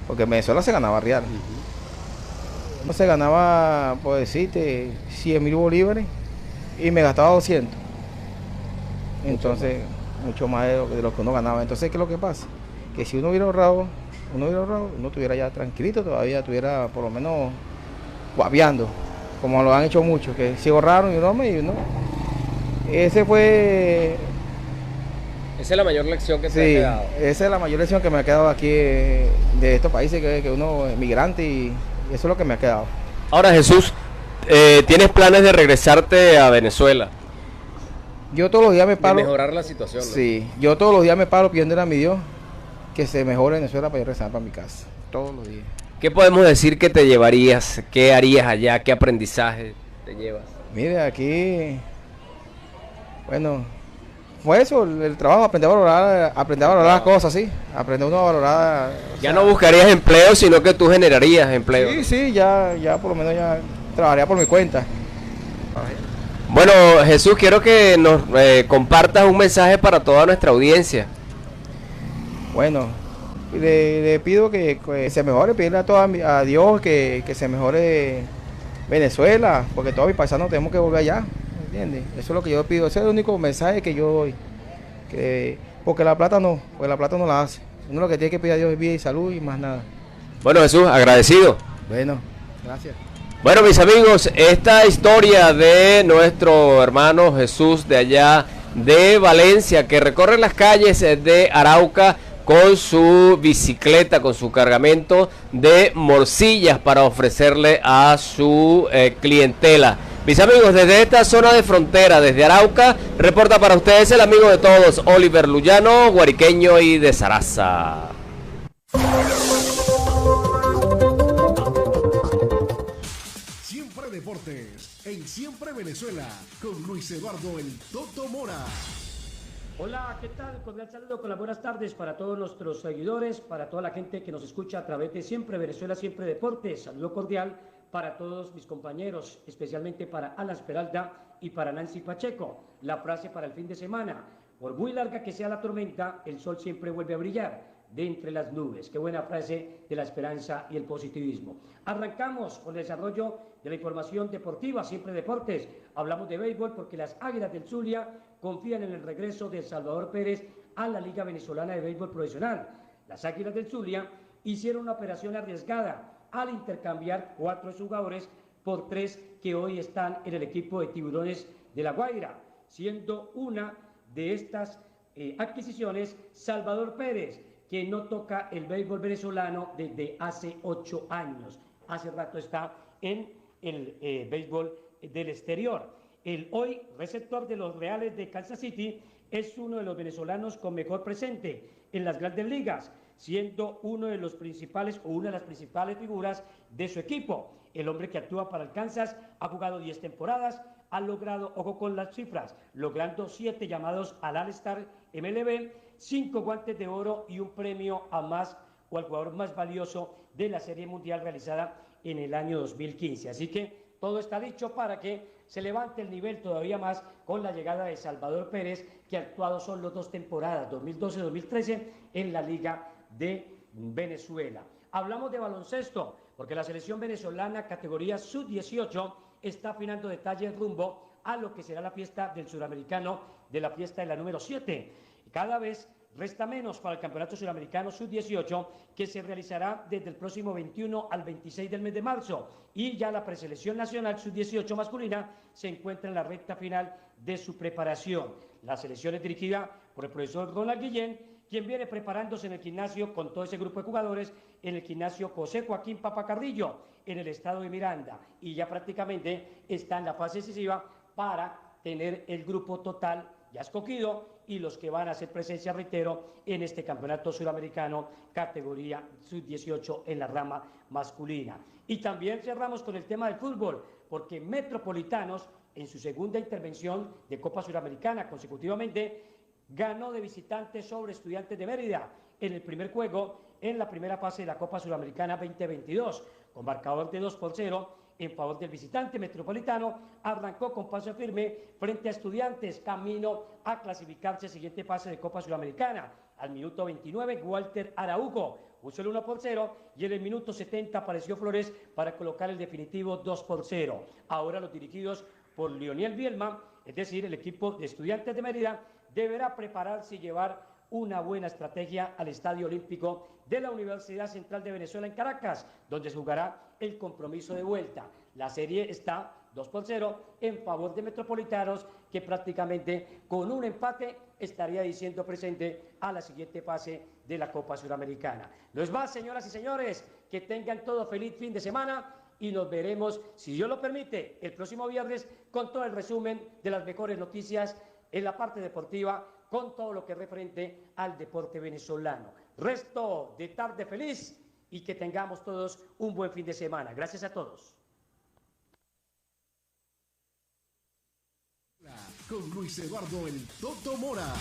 porque en Venezuela se ganaba real. No se ganaba, por decirte, 100.000 bolívares y me gastaba 200. Entonces, mucho más de lo que uno ganaba. Entonces, ¿qué es lo que pasa? Que si uno hubiera ahorrado, uno estuviera ya tranquilito, todavía estuviera por lo menos guapeando, como lo han hecho muchos, que se ahorraron y uno. Esa es la mayor lección que te ha quedado. Esa es la mayor lección que me ha quedado aquí de estos países, que uno es migrante y eso es lo que me ha quedado. Ahora, Jesús, ¿tienes planes de regresarte a Venezuela? Yo todos los días me paro. De mejorar la situación, ¿no? Sí, yo todos los días me paro pidiéndole a mi Dios que se mejore Venezuela para yo regresar para mi casa. Todos los días. ¿Qué podemos decir que te llevarías? ¿Qué harías allá? ¿Qué aprendizaje te llevas? Mire, aquí, bueno, fue eso, el trabajo, aprender a valorar las cosas, sí. Aprender uno a valorar. Ya no buscarías empleo, sino que tú generarías empleo. Sí, ya por lo menos ya trabajaría por mi cuenta. Bueno, Jesús, quiero que nos compartas un mensaje para toda nuestra audiencia. Bueno, le pido que se mejore, pedirle a Dios que se mejore Venezuela, porque todos mis paisanos tenemos que volver allá, ¿entiendes? Eso es lo que yo pido, ese es el único mensaje que yo doy, porque la plata no la hace. Uno lo que tiene que pedir a Dios es vida y salud y más nada. Bueno, Jesús, agradecido. Bueno, gracias. Bueno, mis amigos, esta historia de nuestro hermano Jesús de allá de Valencia, que recorre las calles de Arauca con su bicicleta, con su cargamento de morcillas para ofrecerle a su clientela. Mis amigos, desde esta zona de frontera, desde Arauca, reporta para ustedes el amigo de todos, Oliver Luyano, guariqueño y de Zaraza. Siempre Deportes, en Siempre Venezuela, con Luis Eduardo El Toto Mora. Hola, ¿qué tal? Cordial saludo con las buenas tardes para todos nuestros seguidores, para toda la gente que nos escucha a través de Siempre Venezuela, Siempre Deportes. Saludo cordial para todos mis compañeros, especialmente para Alan Peralta y para Nancy Pacheco. La frase para el fin de semana: por muy larga que sea la tormenta, el sol siempre vuelve a brillar de entre las nubes. Qué buena frase de la esperanza y el positivismo. Arrancamos con el desarrollo de la información deportiva, Siempre Deportes. Hablamos de béisbol porque las Águilas del Zulia confían en el regreso de Salvador Pérez a la Liga Venezolana de Béisbol Profesional. Las Águilas del Zulia hicieron una operación arriesgada al intercambiar 4 de sus jugadores por 3 que hoy están en el equipo de Tiburones de La Guaira, siendo una de estas adquisiciones Salvador Pérez, que no toca el béisbol venezolano desde hace 8 años. Hace rato está en el béisbol del exterior. El hoy receptor de los Reales de Kansas City es uno de los venezolanos con mejor presente en las grandes ligas, siendo uno de los principales o una de las principales figuras de su equipo. El hombre que actúa para el Kansas ha jugado 10 temporadas, ha logrado, ojo con las cifras, logrando 7 llamados al All-Star MLB, 5 guantes de oro y un premio a más o al jugador más valioso de la Serie Mundial realizada en el año 2015. Así que todo está dicho para que se levante el nivel todavía más con la llegada de Salvador Pérez, que ha actuado solo 2 temporadas, 2012-2013, en la Liga de Venezuela. Hablamos de baloncesto, porque la selección venezolana categoría sub-18 está afinando detalles rumbo a lo que será la fiesta del suramericano, de la fiesta de la número 7. Cada vez resta menos para el Campeonato Suramericano Sub-18, que se realizará desde el próximo 21 al 26 del mes de marzo, y ya la preselección nacional Sub-18 masculina se encuentra en la recta final de su preparación. La selección es dirigida por el profesor Ronald Guillén, quien viene preparándose en el gimnasio con todo ese grupo de jugadores en el gimnasio José Joaquín Papacarrillo, en el estado de Miranda, y ya prácticamente está en la fase decisiva para tener el grupo total ya escogido y los que van a hacer presencia, reitero, en este campeonato suramericano categoría sub-18 en la rama masculina. Y también cerramos con el tema del fútbol, porque Metropolitanos, en su segunda intervención de Copa Suramericana consecutivamente, ganó de visitante sobre Estudiantes de Mérida en el primer juego en la primera fase de la Copa Suramericana 2022, con marcador de 2-0 en favor del visitante. Metropolitano arrancó con paso firme frente a Estudiantes, camino a clasificarse al siguiente fase de Copa Suramericana. Al minuto 29, Walter Araujo puso el 1-0 y en el minuto 70 apareció Flores para colocar el definitivo 2-0. Ahora los dirigidos por Lionel Bielma, es decir, el equipo de Estudiantes de Mérida, deberá prepararse y llevar una buena estrategia al Estadio Olímpico de la Universidad Central de Venezuela en Caracas, donde se jugará el compromiso de vuelta. La serie está 2-0 en favor de Metropolitanos, que prácticamente con un empate estaría diciendo presente a la siguiente fase de la Copa Suramericana. No es más, señoras y señores, que tengan todo feliz fin de semana y nos veremos, si Dios lo permite, el próximo viernes con todo el resumen de las mejores noticias en la parte deportiva, con todo lo que referente al deporte venezolano. Resto de tarde feliz y que tengamos todos un buen fin de semana. Gracias a todos. Con Luis Eduardo El Toto Mora.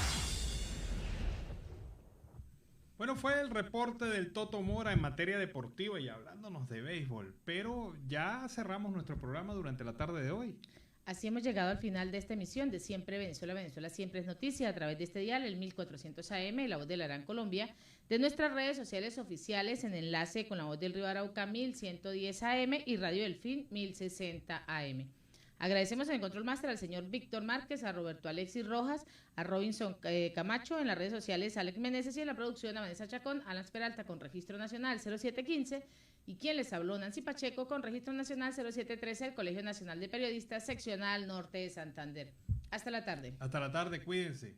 Bueno, fue el reporte del Toto Mora en materia deportiva y hablándonos de béisbol, pero ya cerramos nuestro programa durante la tarde de hoy. Así hemos llegado al final de esta emisión de Siempre Venezuela, Venezuela Siempre es Noticia, a través de este dial, el 1400 AM, La Voz de la Gran Colombia, de nuestras redes sociales oficiales en enlace con La Voz del Río Arauca 1110 AM y Radio Delfín 1060 AM. Agradecemos en el Control Master al señor Víctor Márquez, a Roberto Alexis Rojas, a Robinson Camacho, en las redes sociales Alex Meneses y en la producción a Vanessa Chacón, Alan Peralta con Registro Nacional 0715 y quien les habló, Nancy Pacheco, con Registro Nacional 0713, el Colegio Nacional de Periodistas Seccional Norte de Santander. Hasta la tarde. Hasta la tarde, cuídense.